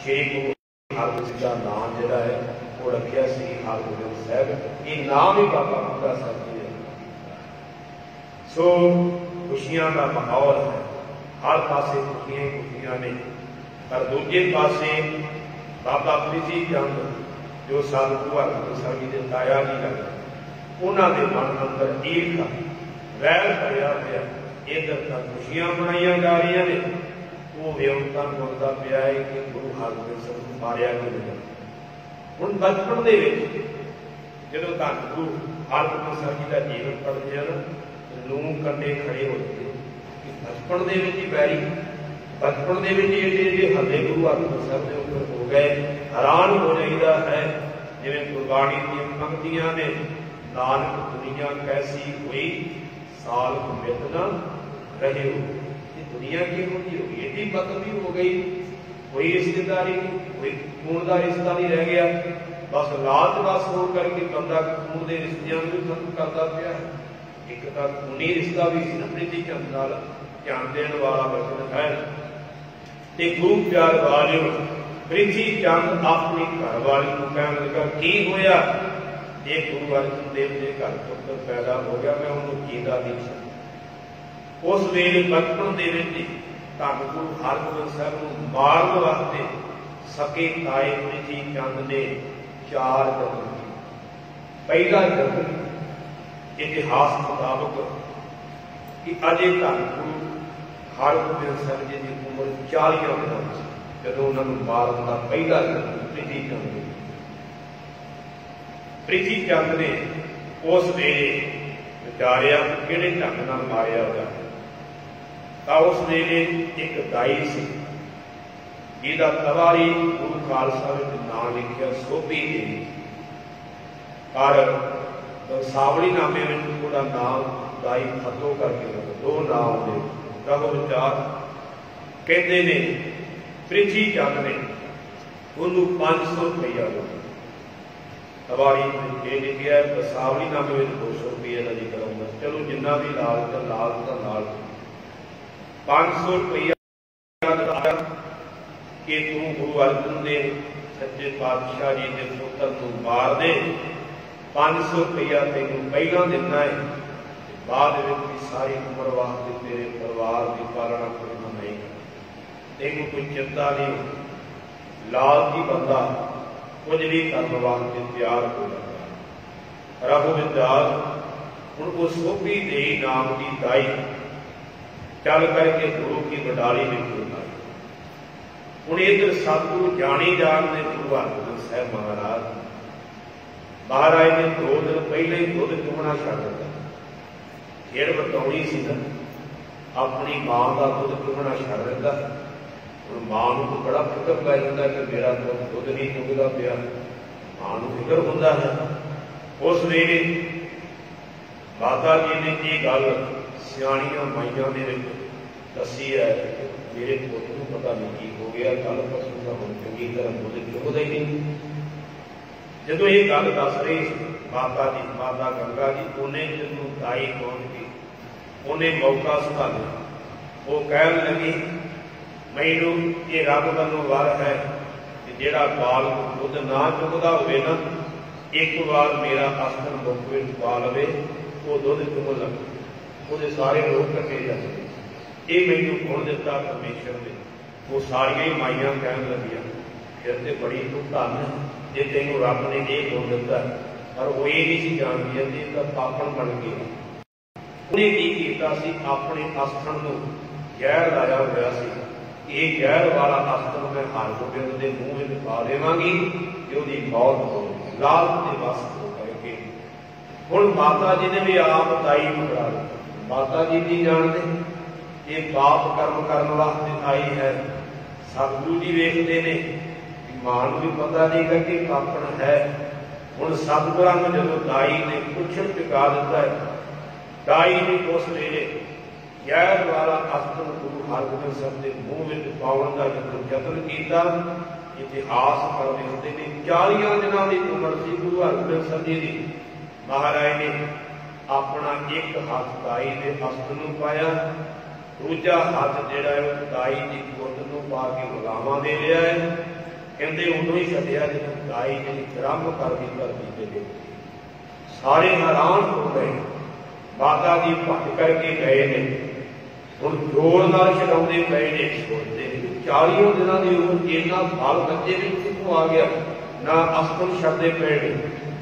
ਸ੍ਰੀ ਗੁਰੂ ਹਰਗੋਬਿੰਦ ਦਾ ਨਾਮ ਜਿਹੜਾ ਹੈ ਉਹ ਰੱਖਿਆ ਸੀ ਹਰਗੋਬਿੰਦ ਸਾਹਿਬ। ਇਹ ਨਾਮ ਹੀ ਬਾਬਾ ਬੁੱਢਾ ਸਾਹਿਬ ਜੀ ਹੈ। ਸੋ ਖੁਸ਼ੀਆਂ ਦਾ ਮਾਹੌਲ ਹੈ, ਹਰ ਪਾਸੇ ਖੁਸ਼ੀਆਂ ਖੁਸ਼ੀਆਂ ਨੇ। ਪਰ ਦੂਜੇ ਪਾਸੇ ਬਾਬਾ ਪ੍ਰੀਤੀ ਚੰਦ ਜੋ ਸਤਿਗੁਰੂ ਹਰਗੋਬਿੰਦ ਸਾਹਿਬ ਜੀ ਦੇ ਤਾਇਆ ਜੀ ਲੱਗਦੇ, ਉਹਨਾਂ ਦੇ ਮਨ ਅੰਦਰ ਈਰਖਾ ਵੈਰ ਭਰਿਆ ਹੋਇਆ। ਇੱਧਰ ਤਾਂ ਖੁਸ਼ੀਆਂ ਮਨਾਈਆਂ ਜਾ ਰਹੀਆਂ ਨੇ, ਉਹ ਵਿਉਂਤਾ ਬੋਲਦਾ ਪਿਆ ਹੈ ਕਿ ਗੁਰੂ ਹਰਗੋਬਿੰਦ ਸਾਹਿਬ ਨੂੰ ਮਾਰਿਆ ਕਿਉਂ। ਹੁਣ ਬਚਪਨ ਦੇ ਵਿੱਚ ਜਦੋਂ ਧੰਨ ਗੁਰੂ ਹਰਗੋਬਿੰਦ ਸਾਹਿਬ ਜੀ ਦਾ ਜੀਵਨ ਪੜ੍ਹਦੇ ਹਨ, ਲੂੰ ਕੰਡੇ ਖੜੇ ਹੋ ਜਾਂਦੇ ਕਿ ਬਚਪਨ ਦੇ ਵਿੱਚ ਹੀ ਪੈਰੀ, ਬਚਪਨ ਦੇ ਵਿੱਚ ਜਿਹੜੇ ਹੱਲੇ ਗੁਰੂ ਹਰਗੋਬਿੰਦ ਸਾਹਿਬ ਦੇ ਉੱਪਰ ਹੋ ਗਏ। ਹੈਰਾਨ ਹੋ ਜਾਈਦਾ ਹੈ, ਜਿਵੇਂ ਗੁਰਬਾਣੀ ਦੀਆਂ ਪੰਕਤੀਆਂ ਨੇ, ਨਾਨਕ ਦੁਨੀਆ ਕੈਸੀ ਹੋਈ, ਸਾਲ ਮਿਤ ਨਾ ਰਹੇ ਹੋ। ਇਹ ਦੁਨੀਆ ਕੀ ਹੁੰਦੀ ਹੋ ਗਈ, ਇਹਦੀ ਬਦਲੀ ਹੋ ਗਈ। ਕੋਈ ਰਿਸ਼ਤੇਦਾਰੀ ਨਹੀਂ, ਕੋਈ ਖੂਨ ਦਾ ਰਿਸ਼ਤਾ ਨਹੀਂ ਰਹਿ ਗਿਆ। ਬਸ ਲਾਲਚ ਬਸ ਹੋ ਕਰਕੇ ਬੰਦਾ ਖੂਨ ਦੇ ਰਿਸ਼ਤਿਆਂ ਨੂੰ ਵੀ ਖਤਮ ਕਰਦਾ ਪਿਆ ਹੈ। ਇੱਕ ਤਾਂ ਖੂਨੀ ਰਿਸ਼ਤਾ ਵੀ ਸੀ ਨਾ, ਪ੍ਰੀਤੀ ਚੰਦ ਨਾਲ ਧਿਆਨ ਦੇਣ ਵਾਲਾ ਬਚਨ ਹੈ। ਤੇ ਗੁਰੂ ਪਿਆਰ ਵਾਲਿਓ, ਪ੍ਰੀਤੀ ਚੰਦ ਆਪਣੀ ਘਰ ਵਾਲੀ ਨੂੰ ਕਹਿਣ ਲੱਗਾ ਕੀ ਹੋਇਆ? ਇਹ ਗੁਰੂ ਅਰਜਨ ਦੇਵ ਦੇ ਘਰ ਪੁੱਤਰ ਪੈਦਾ ਹੋ ਗਿਆ, ਮੈਂ ਉਹਨੂੰ ਜੀਦਾ ਨਹੀਂ ਸਕਦਾ। ਉਸ ਵੇਲੇ ਬਚਪਨ ਦੇ ਵਿੱਚ ਧੰਨ ਗੁਰੂ ਹਰਗੋਬਿੰਦ ਸਾਹਿਬ ਨੂੰ ਮਾਰਨ ਵਾਸਤੇ ਸਕੇ ਤਾਏ ਪ੍ਰੀਤੀ ਚੰਦ ਨੇ 4 ਜਨਮ ਕੀਤੇ। ਪਹਿਲਾ ਜਨਮ ਇਤਿਹਾਸ ਮੁਤਾਬਕ ਕਿ ਅਜੇ ਧੰਨ ਗੁਰੂ ਹਰਗੋਬਿੰਦ ਸਾਹਿਬ ਜੀ ਦੀ ਉਮਰ 40 ਵਰ੍ਹੇ ਸੀ ਜਦੋਂ ਉਹਨਾਂ ਨੂੰ ਮਾਰਨ ਦਾ ਪਹਿਲਾ ਜਨਮ ਪ੍ਰੀਤੀ ਚੰਦ ਨੇ। ਪ੍ਰੀਤੀ ਚੰਦ ਨੇ ਉਸ ਵੇਲੇ ਵਿਚਾਰਿਆ ਕਿਹੜੇ ਢੰਗ ਨਾਲ ਮਾਰਿਆ ਜਾਵੇ। ਤਾਂ ਉਸ ਵੇਲੇ ਇੱਕ ਦਾਈ ਸੀ ਜਿਹਦਾ ਤਵਾਰੀ ਗੁਰੂ ਖਾਲਸਾ ਵਿੱਚ ਨਾਂ ਲਿਖਿਆ ਸੋਭੀ ਦੇਵੀ, ਪਰ ਸਾਵਲੀ ਨਾਮੇ ਵਿੱਚ ਉਹਦਾ ਨਾਮ ਦਾਈ ਫਤੋ ਕਰਕੇ ਦੋ ਨਾਮ ਦੇ ਰਬ ਵਿਚਾਰ ਕਹਿੰਦੇ ਨੇ ਪ੍ਰਿਥੀ ਚੰਦ ਨੇ ਉਹਨੂੰ 500 रुपया तबाड़ी ये लिखिया बसावली नामे में 200 रुपये का जिक्र होगा। चलो जिन्ना भी लाल का नाल 500 रुपया कि तू गुरु अर्जन देव सच्चे पातशाह जी के पुत्र को मार दे, 500 रुपया तेन पहला दिना है, बाद में सारी उम्र वास्ते तेरे परिवार की पालना करना नहीं, तेन कोई चिंता नहीं। लालची बंदा कुछ भी करने वास्ते तैयार हो जाता। रब विद्याल हूँ वो सोभी दे नाम की दाई चल करके गुरु की बडाली में जुड़ना। हूँ इधर सतगुरु जानी जान ने गुरु अर्जन साहब महाराज ने 2 दिन पहले ही दुध चुमना छड़ दिता। खेड़ बतौनी सी ना अपनी मां का दुध चुमना छड़ दिता। मां को बड़ा फिक्र पै जाता कि मेरा दुध नहीं चुगदा पिया, मां को फिक्र होंदा है। उस वेले माता जी ने ये गल सियाणियां माइयां ने दसी है, मेरे पुत को पता नहीं की हो गया, कल परसों का हम चंगी तरह दुध चुगदा ही नहीं। जदों ये गल दस रही माता जी, माता गंगा जी, उन्हें जदों दाई पहुंच गई उन्हें मौका संभालिया। वो कहन लगी मैनू ये रब वालों वर है कि जेड़ा बाल दुध ना चुगदा होवे ना, एक बार मेरा अस्तर मुख में पा लवे वो दुध चुगन लगे, वो सारे लोग कटे जाते। ये मैनू गुण दिता परमेश्वर ने। वो सारिया ही माइयां कहन लगियां फिर तो बड़ी तू धन जे तेनों रब ने यह गुण दिता, पर वो ये नहीं जानती कि तो पापण बन गया। उन्हें की कीता सी, अपने अस्तर को जहर लाया हुआ सी, ये जहर वाला अस्तर मैं हरगोबिंद के मूँह में पा देवांगी कि उसकी मौत हो लाल के वस हो करके। हुण माता जी ने भी आप दाई पकड़ा ली। माता जी नहीं जानते ये पाप कर्म करने वास्ते आई है। सतगुरु जी वेखते ने, मां भी पता नहीं था कि पापण है। हुण सतगुरां नूं जदों दाई ने पुछण चुका दिता है, दाई ने उस वेले जहर वाला अस्तर गुरु हरगोबिंद साहब के मूँह में पावन का जो यत्न किया। इतिहास पर लिखते हैं 40 दिनों की उम्र से गुरु हरगोबिंद साहब जी की। महाराज ने अपना एक हाथ दाई के अस्तर नूं पाया, दूजा हाथ जिहड़ा है दाई की गुरद नूं पा के गुलामां दे लिया है। कहते उदों ही छड्डिया जदों दाई ने क्रम कर दी धरती के। सारे हैरान हो गए। माता जी भज करके गए ने, हुण जोर नाल छडाउंदे पए ने। छोड़ते 40 दिनों की उम्र इन्ना फल बच्चे में कितों आ गया। ना अस्तर छड्डदे पे ने,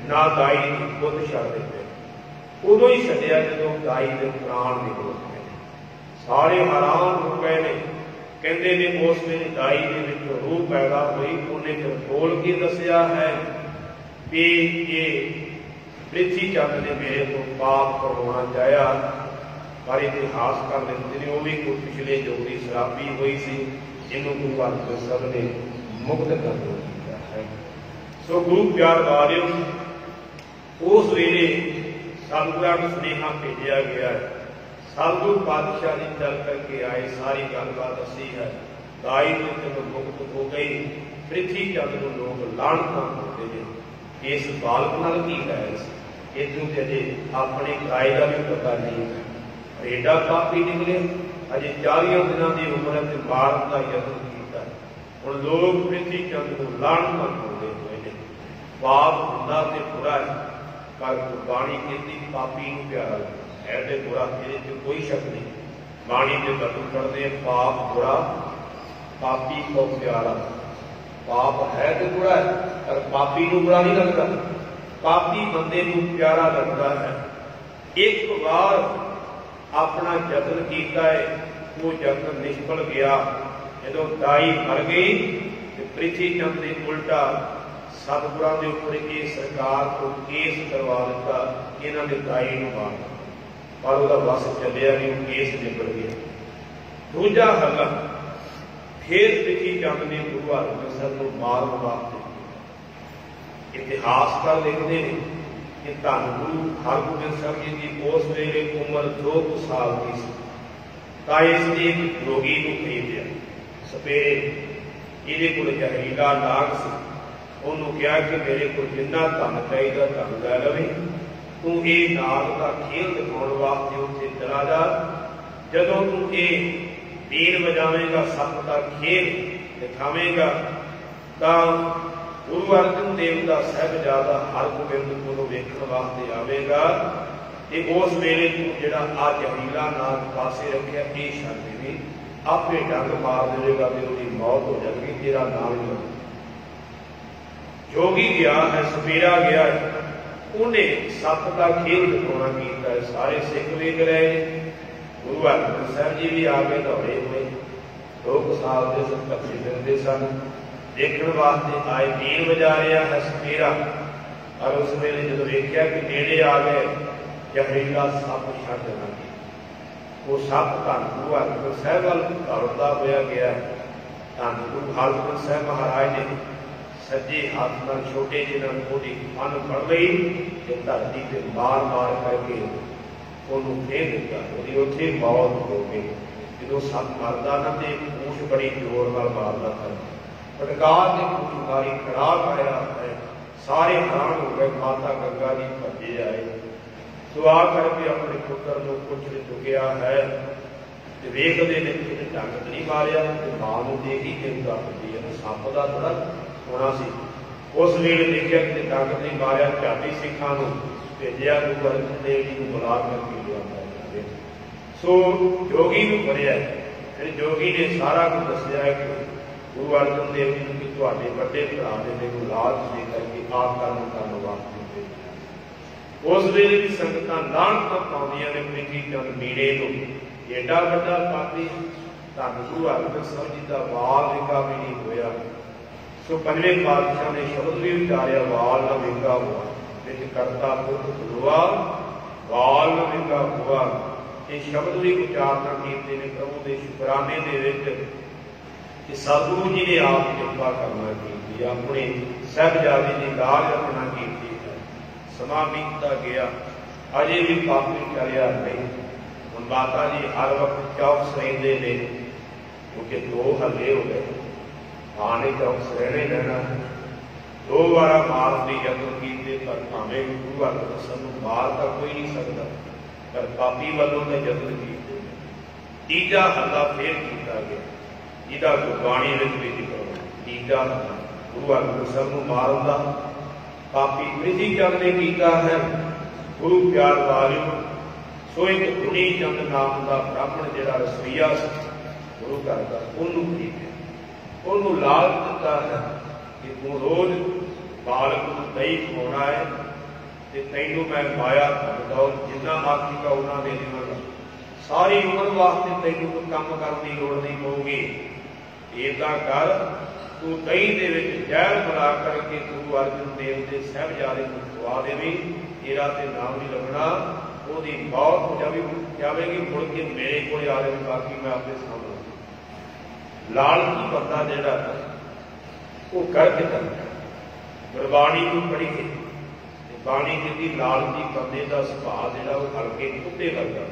ना दाई दुध छड्डदे पे। उदों ही छड्डिया जदों दाई के प्राण निकल गए। सारे हैरान हो गए ने। कहते ने उस वेले दाई दे विच रूह पैदा हुई। उन्हें फिर बोल के दसिया है भी ये पृथ्वी चंद ने मेरे को पाप करवाना चाहा, पर इतिहास कर देते हैं वो भी कोई पिछले युग की शराबी हुई सी, जिन्हों गुरु अर्जन साहब ने मुक्त कर दिया है। सो गुरु प्यार वालियो, उस वेले सतगुरां नूं सुनेहा भेजा गया है। सतगुरु पातशाह जी चल करके आए, सारी गलबात दसी है। दाई तो जब मुक्त हो गई, पृथ्वी चंद नूं लोग लाणतां करते हैं। इस बालक नाल की है इतों अजे अपने गाय का भी पता नहीं है। एडा पापी निकले, अजे 40 दिनों की उम्र से मारन का यत्न किया। हुण लोग पृथ्वी चंद को लाणतां करते हुए हैं। पाप हुंदा ते बुरा है, पर गुरबाणी कहती पापी नूं प्यारा है ते बुरा, ये कोई शक नहीं। बाणी के कदम करते पाप बुरा, पापी को प्यारा। पाप है तो बुरा है, पर पापी नूं बुरा नहीं लगता। पापी बंदे को प्यारा लगता है। एक बार अपना यत्न किया है, वो यत्न निष्फल गया। जो दाई मर गई तो पृथ्वी चंद ने उल्टा सतगुरां के उपर ये सरकार को केस करवा दिता, इन्हों ने दाई नूं मार, पर वह बस चलिया भी वो केस निकल गया। दूजा हल्ला फिर पृथ्वी चंद ने गुरु हरगोबिंद साहब को मारन वास्ते इतिहास कर लिखते हैं कि धन गुरु हरगोबिंद साहब जी की उस वेले उम्र 2 साल की सी। तां इसने एक जोगी को खरीदिया। सपेरे ਇਹਦੇ ਕੋਲ ਜ਼ਹਿਰੀਲਾ ਨਾਗ ਸੀ। ਉਹਨੂੰ ਕਿਹਾ ਕਿ ਮੇਰੇ ਕੋਲ ਜਿੰਨਾ ਧਨ ਚਾਹੀਦਾ ਧਨ ਲੈ ਲਵੇ, ਤੂੰ ਇਹ ਨਾਗ ਦਾ ਖੇਲ ਦਿਖਾਉਣ ਵਾਸਤੇ ਉੱਥੇ ਚਲਾ ਜਾ। ਜਦੋਂ ਤੂੰ ਇਹ ਬੀਨ ਵਜਾਵੇਂਗਾ, ਸੱਪ ਦਾ ਖੇਲ ਦਿਖਾਵੇਂਗਾ, ਤਾਂ ਗੁਰੂ ਅਰਜਨ ਦੇਵ ਦਾ ਸਾਹਿਬਜ਼ਾਦਾ ਹਰਗੋਬਿੰਦ ਕੋਲੋਂ ਵੇਖਣ ਵਾਸਤੇ ਆਵੇਗਾ। ਤੇ ਉਸ ਵੇਲੇ ਤੂੰ ਜਿਹੜਾ ਆ ਜ਼ਹਿਰੀਲਾ ਨਾਗ ਪਾਸੇ ਰੱਖਿਆ ਇਹ ਛੱਡ ਦੇਵੀਂ, ਆਪੇ ਡੰਗ ਮਾਰ ਦੇਵੇਗਾ ਤੇ ਉਹਦੀ ਮੌਤ ਹੋ ਜਾਵੇਗੀ, ਤੇਰਾ ਨਾਮ ਹੀ ਲੱਗ। ਜੋਗੀ ਗਿਆ ਹੈ, ਸਪੇਰਾ ਗਿਆ ਹੈ, ਉਹਨੇ ਸੱਪ ਦਾ ਖੇਲ ਦਿਖਾਉਣਾ ਕੀਤਾ। ਸਾਰੇ ਸਿੱਖ ਵੇਖ ਰਹੇ। ਗੁਰੂ ਹਰਗੋਬਿੰਦ ਸਾਹਿਬ ਜੀ ਵੀ ਆ ਕੇ ਦੌੜੇ ਹੋਏ, 2 ਸਾਲ ਦੇ ਬੱਚੇ ਫਿਰਦੇ ਸਨ, ਦੇਖਣ ਵਾਸਤੇ ਆਏ। ਬੀਨ ਵਜਾ ਰਿਹਾ ਹੈ ਸਪੇਰਾ, ਔਰ ਉਸ ਵੇਲੇ ਜਦੋਂ ਵੇਖਿਆ ਕਿ ਨੇੜੇ ਆ ਗਏ, ਜ਼ਹਿਰੀਲਾ ਸੱਪ ਛੱਡ ਦੇਣਾ। ਉਹ ਸੱਪ ਧੰਨ ਗੁਰੂ ਹਰਗੋਬਿੰਦ ਸਾਹਿਬ ਵੱਲ ਦੌੜਦਾ ਹੋਇਆ ਗਿਆ। ਧੰਨ ਗੁਰੂ ਹਰਗੋਬਿੰਦ ਸਾਹਿਬ ਮਹਾਰਾਜ ਨੇ ਸੱਜੇ ਹੱਥ ਨਾਲ ਛੋਟੇ ਜਿਹੇ ਨਾਲ ਉਹਦੀ ਅੰਨ ਫੜ ਲਈ ਤੇ ਧਰਤੀ ਤੇ ਮਾਰ ਮਾਰ ਕਰਕੇ ਉਹਨੂੰ ਫੇਰ ਦਿੱਤਾ। ਉਹਦੀ ਉੱਥੇ ਮੌਤ ਹੋ ਗਈ। ਜਦੋਂ ਸੱਪ ਮਰਦਾ ਨਾ ਤੇ ਪੂਛ ਬੜੀ ਜ਼ੋਰ ਨਾਲ ਮਾਰਦਾ ਹੈ। ਪਟਕਾਰ ਦੇ ਪੂਛ ਮਾਰੀ, ਖੜਾ ਪਾਇਆ ਹੈ, ਸਾਰੇ ਹੈਰਾਨ ਹੋ ਗਏ। ਮਾਤਾ ਗੰਗਾ ਜੀ ਭੱਜੇ ਆਏ, ਸੁਆ ਕਰਕੇ ਆਪਣੇ ਪੁੱਤਰ ਨੂੰ ਪੁੱਛ ਚੁੱਕਿਆ ਹੈ ਤੇ ਵੇਖਦੇ ਨੇ ਕਿ ਢੰਗ ਨਹੀਂ ਮਾਰਿਆ ਤੇ ਮਾਂ ਨੂੰ ਦੇਖ ਹੀ ਕਿਉਂ ਕਰਦੀ ਹੈ। ਸੱਪ ਦਾ ਥੋੜਾ ਹੋਣਾ ਸੀ। ਉਸ ਵੇਲੇ ਦੇਖਿਆ ਕਿ ਡੰਗ ਨਹੀਂ ਮਾਰਿਆ, ਚਾਬੀ ਸਿੱਖਾਂ ਨੂੰ ਭੇਜਿਆ, ਗੁਰੂ ਅਰਜਨ ਦੇਵ ਜੀ ਨੂੰ ਬੁਲਾ ਕਰਕੇ ਲਿਆਂਦਾ। ਸੋ ਜੋਗੀ ਨੂੰ ਫੜਿਆ। ਫਿਰ ਜੋਗੀ ਨੇ ਸਾਰਾ ਕੁਝ ਦੱਸਿਆ ਕਿ ਗੁਰੂ ਅਰਜਨ ਦੇਵ ਜੀ ਨੂੰ ਕਿ ਤੁਹਾਡੇ ਵੱਡੇ ਭਰਾ ਨੇ ਮੈਨੂੰ ਲਾਲਚ ਦੇ ਕਰਕੇ ਆਪ ਕਰਨ ਵਾਸਤੇ। ਉਸ ਵੇਲੇ ਵੀ ਸੰਗਤਾਂ ਲਾਹਣਤਾਂ ਪਾਉਂਦੀਆਂ ਨੇ ਪ੍ਰੀਤੀ ਚੰਦ ਮੀਣੇ ਨੂੰ। ਏਡਾ ਵੱਡਾ ਪਾਪੀ ਧੰਨ ਗੁਰੂ ਹਰਗੋਬਿੰਦ ਸਾਹਿਬ ਜੀ ਦਾ ਵਾਲ ਵਿਕਾ ਵੀ ਨਹੀਂ ਹੋਇਆ। ਸੋ ਪੰਜਵੇਂ ਪਾਤਸ਼ਾਹ ਨੇ ਸ਼ਬਦ ਵੀ ਉਚਾਰਿਆ, ਵਾਲ ਨਾ ਵਿਕਾ ਹੋਆ ਵਿੱਚ ਕਰਤਾ ਪੁਰਖ ਬੁਲਵਾ, ਵਾਲ ਨਾ ਵਿਕਾ ਹੋਆ। ਇਹ ਸ਼ਬਦ ਵੀ ਉਚਾਰਨਾ ਕੀਤੇ ਨੇ ਪ੍ਰਭੂ ਦੇ ਸ਼ੁਕਰਾਨੇ ਦੇ ਵਿੱਚ ਕਿ ਸਤਿਗੁਰੂ ਜੀ ਨੇ ਆਪ ਕਿਰਪਾ ਕਰਨਾ ਕੀਤੀ, ਆਪਣੇ ਸਾਹਿਬਜ਼ਾਦੇ ਦੀ ਲਾਜ ਰੱਖਣਾ ਕੀਤੀ ਹੈ। ਸਮਾਂ ਬੀਤਦਾ ਗਿਆ, ਅਜੇ ਵੀ ਪਾਪੀ ਟਲਿਆ ਨਹੀਂ। ਹੁਣ ਮਾਤਾ ਜੀ ਹਰ ਵਕਤ ਚੌਕਸ ਰਹਿੰਦੇ ਨੇ, ਕਿਉਂਕਿ 2 ਹੱਲੇ ਹੋ ਗਏ। ਮਾਂ ਨੇ ਚੌਕਸ ਰਹਿਣੇ ਰਹਿਣਾ। 2 ਵਾਰ ਮਾਰਨ ਦੀ ਯਤਨ ਕੀਤੇ, ਪਰ ਭਾਵੇਂ ਗੁਰੂ ਹਰਗੋਬਿੰਦ ਸਾਹਿਬ ਨੂੰ ਮਾਰ ਤਾਂ ਕੋਈ ਨਹੀਂ ਸਕਦਾ, ਪਰ ਪਾਪੀ ਵੱਲੋਂ ਤਾਂ ਯਤਨ ਕੀਤੇ। ਤੀਜਾ ਹੱਲਾ ਫੇਰ ਕੀਤਾ ਗਿਆ, ਜਿਹਦਾ ਗੁਰਬਾਣੀ ਵਿੱਚ ਵੀ ਜ਼ਿਕਰ ਹੋਇਆ। ਤੀਜਾ ਹੱਲਾ ਗੁਰੂ ਹਰਗੋਬਿੰਦ ਸਾਹਿਬ ਨੂੰ ਮਾਰਨ ਦਾ ਪਾਪੀ ਪ੍ਰੀਤੀ ਚੰਦ ਨੇ ਕੀਤਾ ਹੈ। ਗੁਰੂ ਪਿਆਰ ਵਾਲਿਓ, ਸੋ ਇੱਕ ਗੁਣੀ ਚੰਦ ਨਾਮ ਦਾ ਬ੍ਰਾਹਮਣ ਜਿਹੜਾ ਰਸੋਈਆ ਸੀ ਗੁਰੂ ਘਰ ਦਾ, ਉਹਨੂੰ ਕੀਤਾ, ਉਹਨੂੰ ਲਾਲਚ ਦਿੱਤਾ ਹੈ ਕਿ ਤੂੰ ਰੋਜ਼ ਬਾਲਕ ਨੂੰ ਦਹੀਂ ਖਵਾਉਣਾ ਹੈ ਤੇ ਤੈਨੂੰ ਮੈਂ ਮਾਇਆ ਧਨ ਦੌਲਤ ਜਿੰਨਾ ਆਖੀਗਾ ਉਹਨਾਂ ਦੇ ਦੇਵਾਂਗਾ। ਸਾਰੀ ਉਮਰ ਵਾਸਤੇ ਤੈਨੂੰ ਕੋਈ ਕੰਮ ਕਰਨ ਦੀ ਲੋੜ ਨਹੀਂ ਪਊਗੀ। ਏਦਾਂ ਕਰ, ਤੂੰ ਦਹੀਂ ਦੇ ਵਿੱਚ ਜ਼ਹਿਰ ਮਿਲਾ ਕਰਕੇ ਗੁਰੂ ਅਰਜਨ ਦੇਵ ਦੇ ਸਾਹਿਬਜ਼ਾਦੇ ਨੂੰ ਖਵਾ ਦੇਵੀਂ, ਤੇਰਾ ਤੇ ਨਾਮ ਨਹੀਂ ਲੱਗਣਾ, ਉਹਦੀ ਮੌਤ ਹੋ ਜਾਵੇਗੀ, ਮੁੜ ਕੇ ਮੇਰੇ ਕੋਲ ਆ ਜਾਵੇ, ਬਾਕੀ ਮੈਂ ਆਪਣੇ ਸਾਹਮਣੇ। ਲਾਲਚੀ ਬੰਦਾ ਜਿਹੜਾ ਉਹ ਗਲਤ ਕਰਦਾ। ਗੁਰਬਾਣੀ ਨੂੰ ਪੜ੍ਹੀਏ, ਬਾਣੀ ਦੀ ਲਾਲਚੀ ਬੰਦੇ ਦਾ ਸੁਭਾਅ ਜਿਹੜਾ ਉਹ ਹਲਕੇ ਕੁੱਤੇ ਵਰਗਾ,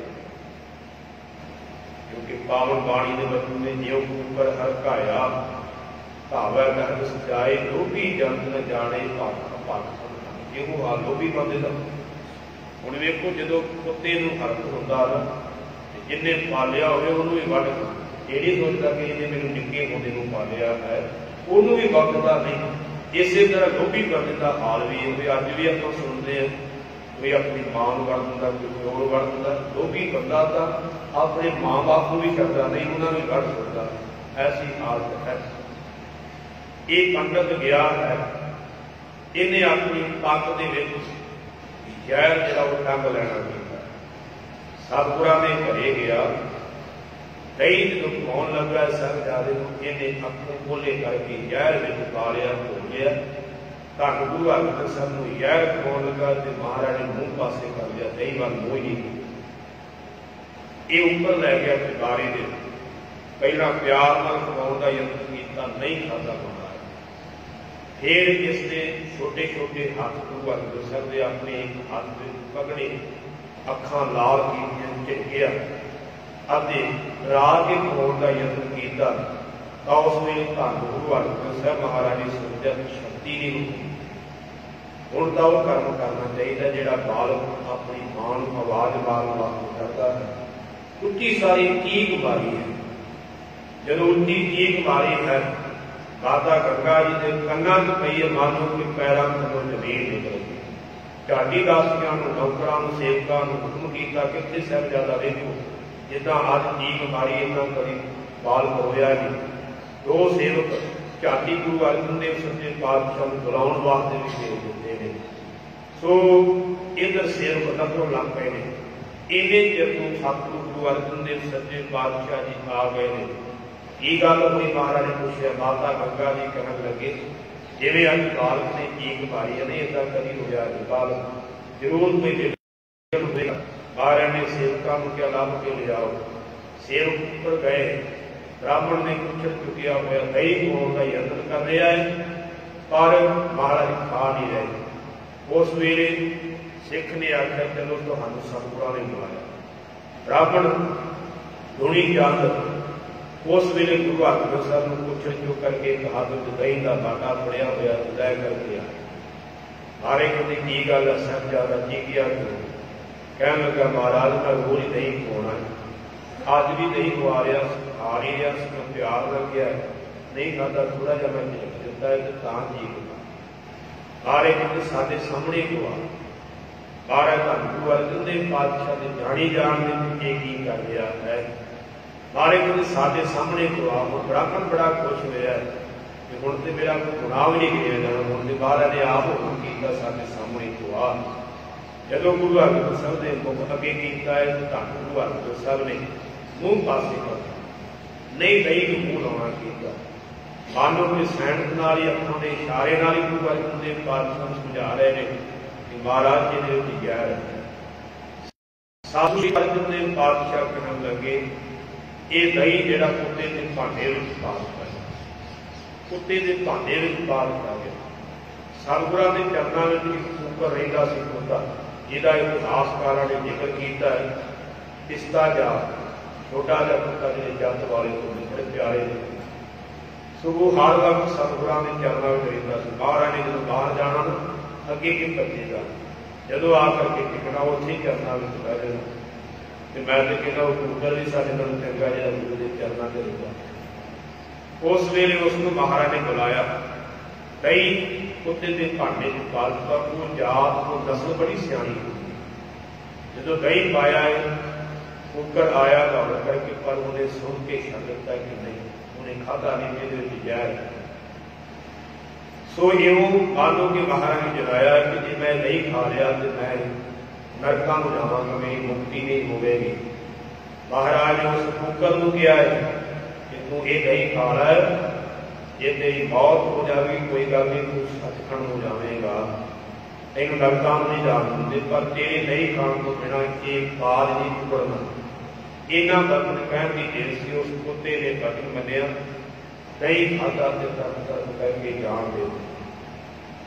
ਕਿਉਂਕਿ ਪਾਵਨ ਬਾਣੀ ਦੇ ਵਚਨ ਨੇ ਜਿਉ ਉੱਪਰ ਹਰਕਾਇਆ ਭਾਵੈ ਗਹਿ ਸਜਾਏ, ਲੋਭੀ ਜੰਤ ਨ ਜਾਣੇ ਭਗਤ ਇਹੋ ਹਾਲ ਲੋਭੀ ਬੰਦੇ ਦਾ। ਹੁਣ ਵੇਖੋ, ਜਦੋਂ ਕੁੱਤੇ ਨੂੰ ਹਰਕ ਹੁੰਦਾ ਨਾ, ਜਿੰਨੇ ਪਾਲਿਆ ਹੋਵੇ ਉਹਨੂੰ ਵੀ ਵੱਢ, ਇਹ ਨਹੀਂ ਸੋਚਦਾ ਕਿ ਇਹਨੇ ਮੈਨੂੰ ਨਿੱਕੇ ਹੁੰਦੇ ਨੂੰ ਪਾਲਿਆ ਹੈ, ਉਹਨੂੰ ਵੀ ਵਕਦਾ ਨਹੀਂ। ਇਸੇ ਤਰ੍ਹਾਂ ਲੋਭੀ ਬੰਦੇ ਦਾ ਹਾਲ ਵੀ ਹੋਵੇ। ਅੱਜ ਵੀ ਆਪਾਂ ਸੁਣਦੇ ਹਾਂ, ਕੋਈ ਆਪਣੀ ਮਾਂ ਨੂੰ ਵੜ ਦਿੰਦਾ, ਕੋਈ ਪਿਓ ਨੂੰ ਵੜ ਦਿੰਦਾ। ਲੋਭੀ ਬੰਦਾ ਤਾਂ ਆਪਣੇ ਮਾਂ ਬਾਪ ਨੂੰ ਵੀ ਕਰਦਾ ਨਹੀਂ, ਉਹਨਾਂ ਨੂੰ ਵੜ ਸਕਦਾ। ਐਸੀ ਹਾਲਤ ਹੈ। ਇਹ ਪੰਡਤ ਗਿਆ ਹੈ, ਇਹਨੇ ਆਪਣੀ ਪੱਗ ਦੇ ਵਿੱਚ ਜ਼ਹਿਰ ਜਿਹੜਾ ਉਹ ਟੰਗ ਲੈਣਾ ਕੀਤਾ। ਸਤਿਗੁਰਾਂ ਦੇ ਘਰੇ ਗਿਆ, ਦਹੀਂ ਜਦੋਂ ਖਵਾਉਣ ਲੱਗਾ ਸਾਹਿਬਜ਼ਾਦੇ ਨੂੰ, ਇਹਨੇ ਅੱਖੋਂ ਖੋਲੇ ਕਰਕੇ ਜ਼ਹਿਰ ਵਿੱਚ ਪਾ ਲਿਆ, ਧੋ ਲਿਆ। ਧੰਨ ਗੁਰੂ ਹਰਗੋਬਿੰਦ ਸਾਹਿਬ ਨੂੰ ਜ਼ਹਿਰ ਖਵਾਉਣ ਲੱਗਾ ਤੇ ਮਹਾਰਾਜ ਨੇ ਮੂੰਹ ਪਾਸੇ ਕਰ ਲਿਆ, ਦਹੀਂ ਵੱਲ ਮੂੰਹ ਹੀ ਨਹੀਂ। ਇਹ ਉੱਪਰ ਲੈ ਗਿਆ ਚੁਬਾਰੇ ਦੇ, ਪਹਿਲਾਂ ਪਿਆਰ ਨਾਲ ਖਵਾਉਣ ਦਾ ਯਤਨ ਕੀਤਾ, ਨਹੀਂ ਖਾਧਾ ਮਹਾਰਾਜ। ਫਿਰ ਇਸ ਦੇ ਛੋਟੇ ਛੋਟੇ ਹੱਥ ਗੁਰੂ ਹਰਗੋਬਿੰਦ ਸਾਹਿਬ ਦੇ ਆਪਣੇ ਇੱਕ ਹੱਥ ਦੇ ਪਕੜੇ, ਅੱਖਾਂ ਲਾਲ ਕੀਤੀਆਂ, ਝਿੜਕਿਆ ਅਤੇ ਰਾਹ ਕੇ ਖਵਾਉਣ ਦਾ ਯਤਨ ਕੀਤਾ। तो उस वेले धन गुरु अर्जन साहब महाराज की सुरजत शक्ति नहीं होती। हुण तो वह कर्म करना चाहिए जिहड़ा बालक अपनी मां नूं आवाज मारन वास्ते करता है। उच्ची सारी चीख मारी है, जदों उच्ची चीख मारी है माता गंगा जी के कन्ना च पई है, मानो कि पैरों थल्लों जमीन निकल गई। झाड़ी दासियां नूं, नौकरां नूं, सेवकां नूं हुक्म कीता कित्थे साहिबजादा वेखो, जिद्दां अज चीख मारी इदां कभी बालक होया नहीं। दो सेवक झाड़ी गुरु अर्जन देव सच्चे पातशाह नूं बुलाउण वास्ते भी भेज दित्ते ने। सो इधर सेवक नफर लग पे ने। इन्ने चिर तों सतगुरु गुरु अर्जन देव सच्चे पातशाह जी आ गए ने। की गल हुई महाराज ने पूछा। माता गंगा जी कहन लगे जिवें अज बालक ने चीख मारी है, नहीं इदां कदी होया नहीं, बालक जरूर कोई होगा। महाराज ने सेवकां नूं क्या लभ के ले आओ। सेवक ऊपर गए, ब्राह्मण ने कुछ चुकिया होया दही पाउण दा यतन कर रहा है, पर महाराज खा नहीं रहे। उस वेले सिख ने आख्या चलो तुहानूं सतगुरां ने बुलाया। ब्राह्मण धुनी चंद उस वेले गुरु हरगोबिंद साहब नूं पुछण चुक करके हाथ विच दही का बाटा फड़िया होया लै करके आए। मारे कहते की गल है साहिबजादा जी किया क्यों? कहन लगा महाराज मैं रोज दही खवाउणा है, अज भी दही खवा रहा, खा नहीं रहा, मैं प्यार लग गया नहीं खाता, थोड़ा जिहा मैं झिड़क दिता है तो तां ठीक होगा। मारे कहते साडे सामने खवा। महाराज धन गुरु अर्जन देव पातशाह दे जानी जान दे पिछे की कर रहा है। मारे कहते साडे सामने खवा। हुण ब्राह्मण बड़ा खुश होया कि हुण ते मेरा कोई गुनाह भी नहीं गिणिया जाना, हुण ते महाराज ने आप हुक्म कीता साडे सामने खवा। जदों गुरु हरगोबिंद साहब ने मुख अगे कीता है तो धन गुरु हरगोबिंद साहब ने मूँह पासे कर नहीं दही नूं मूँह लाउणा कीता। मानो कि सैनत नाल ही अखां दे इशारे नाल ही गुरु अर्जन देव पातशाह समझा रहे हैं कि महाराज जी ने उहदी जहर है। साधु अर्जन देव पातशाह कहन लगे ये दही जिहड़ा कुत्ते के भांडे विच पा दित्ता गया, कुत्ते के भांडे विच पा दित्ता गया। सतगुरां दे चरनां विच इक कुकर रहिंदा सी कुत्ता, जिहदा इतिहासकारां ने जिक्र कीता है। पिस्ता जा छोटा जिहा कुत्ता जिहड़े जत वाले होंदे बड़े प्यारे ने। सो वो हर वक्त सतगुरां दे चरनां विच रहिंदा सी। महाराज ने जदों बाहर जाना ना अगे की भजेगा, जदों आ करके टिकना उत्थे ही चरनां विच बह जाना। ते मैं तो कहना वो कुकर भी साडे नालों चंगा जिहड़ा गुरु दे चरनां ते रहिंदा। उस वेले उसनूं महाराज ने बुलाया। दही कुत्ते के भांडे च पा दित्ता। वो जात वो नस्ल बड़ी सियाणी होगी। जदों दही पाया है कुकर आया दौड़ करके, पर उन्हें सुन के छड़ दिता कि नहीं, उन्हें खाधा नहीं, जिहदे जहर है। सो इउं मानो कि महाराज ने जताया कि जे मैं नहीं खा लिया तो मैं नरकां नूं जावांगा, मेरी मुक्ति नहीं होगी। महाराज ने उस कुकर नूं कहा है कि तू ये दही खा लै, जे तेरी मौत हो जाएगी कोई गल नहीं, तू सचखंड हो जाएगा, तेन नरकां नहीं जाण दिंदे, पर तेरे नहीं खाण तो बिना एक बाल नहीं टुकड़ना। इन्हां वचन कहण दी देर सी उस कुत्ते ने वचन मन्निया, दही खाधा ते तरत तरत करके जान दे।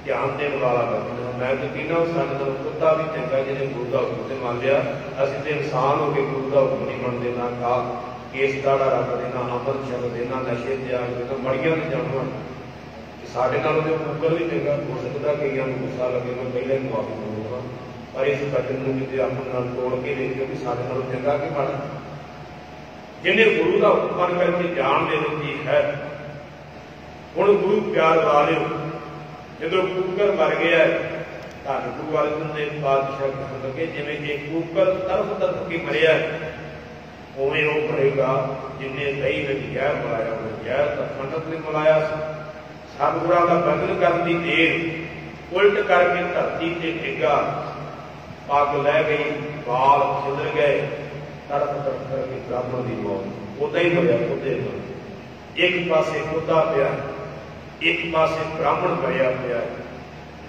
ध्यान देने वाला वचन मैं तो कहना साडे नालों कुत्ता भी चंगा जिहने गुरु दा हुक्म मान लिया। असीं ते इंसान हो के गुरु दा हुक्म नहीं मनदे, ना खा केस दाड़ा रखदे, ना अमृत छकदे, ना नशे त्याग दे, मड़ियां ते जाणवां। साडे नालों ते कुकर भी चंगा। हो सकदा कईयां नूं गुस्सा लगे, मैं पहले ही माफी मंगूंगा, पर इस वचन नूं किते अपने नाल तोड़ के देखिओ कि साडे नालों चंगा कि माड़ा। जिन्हें गुरु का हुक्म मन करके जान दे दी है। हुण गुरु प्यार वालिओ जदों कुकर मर गया धन गुरु अर्जन देव पातशाह कहन लगे जिवें जे कुकर तरफ तरफ के मरिया उवें वो मरेगा जिन्हें दही विच जहर मिलाया हो। जहर तां पंडित ने मिलाया सतगुरां दा बदल करन दी देर उल्ट करके धरती ते डिग्गा, पग लै गई, बाल छिल गए, तरफ तरफ करके ब्राह्मण की मौत। उदा ही मरिया कुत्ते नाल। एक पासे कुत्ता पिया, एक पासे ब्राह्मण मरिया पिया।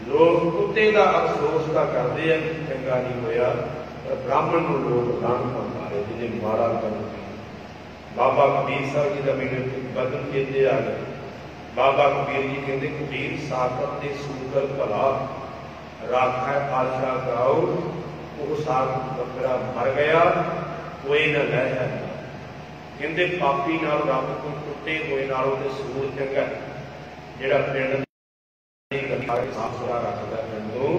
लोग कुत्ते का अफसोस तो करते हैं कि चंगा नहीं होया, पर ब्राह्मण को लोग लानत मारे जिन्हें मारा कर। बाबा कबीर साहब जी का मेरे बदन चेते आ गए। बाबा कबीर जी कहते कबीर साकत के सूकर भला राखा आशा गाओ, वो साकत बकरा मर गया कोई न लह। कहते पापी नाल रब को टुटे हुए नालों ते सूर चंगा जिहड़ा पिंड साफ सुथरा रखता पिंड नूं।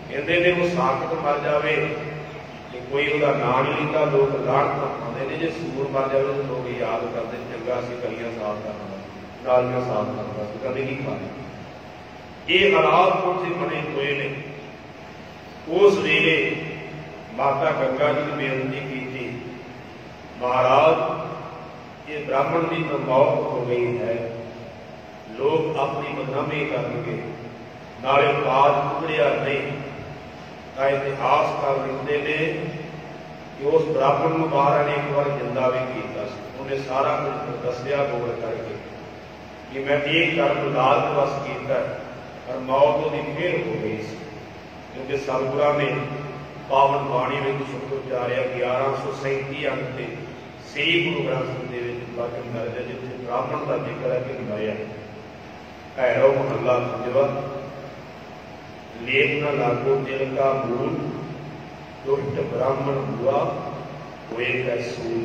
कहते ने वो साकत मर जाए तो कोई उसका नाम नहीं लेता, लोग लाहनत पाते हैं। जे सूर मर जाए तो लोग याद करते चंगा सी गलियां साफ करना, नालियां साफ करना, कभी नहीं खाने। ये हालात उसे बने हुए ने। उस वेले माता गंगा जी ने बेनती की थी, महाराज ये ब्राह्मण की तो मौत हो गई है, लोग अपनी बदनामी करेंगे, नाले पाज उगड़िया नहीं। तो इतिहास कर लिखते ने कि उस ब्राह्मण को महाराज ने एक बार जिंदा भी किया, उन्हें सारा कुछ दसिया बोल करके कि मैं एक कर्म लालच बस किया पर मौत उसकी फिर हो गई सी। क्योंकि सतगुरां ने पावन बाणी में शुक्र उचारिया 1137 अंक से सही गुरु ग्रंथ के वचन दर्ज है जिसे ब्राह्मण का जिक्र है कि मरिया। भैरव महला पंजवा, लेप न लागो दिल का मूल, दुष्ट ब्राह्मण हुआ होए कैसूल।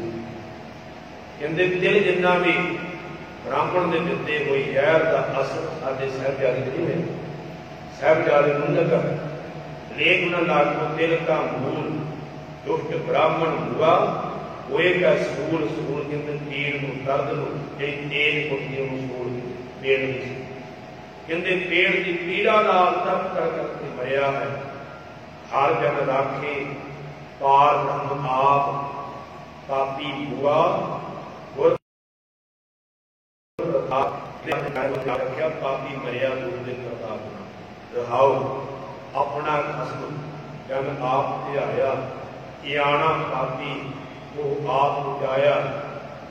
कहते दिल जिन्ना भी ब्राह्मण के दिते हुए जहर का असर साडे साहिबजादे नहीं है, साहिबजादे नूं लगा। लेप न लागो दिल का मूल, दुष्ट ब्राह्मण हुआ होए कैसूल। सूल कहते पीड़ नूं, दर्द नूं, जिहड़ी तेज कुट्टी नूं सूल पेड़ नहीं। कहते पेड़ की पीड़ा नाल तप कर करके मरिया है। हर जन राखे पार ब्रह्म आप, पापी हुआ रखा, पापी मरिया दूसरे प्रताप रहाओ। अपना खसम जन आप ध्याया, आना पापी वो आप उजाया।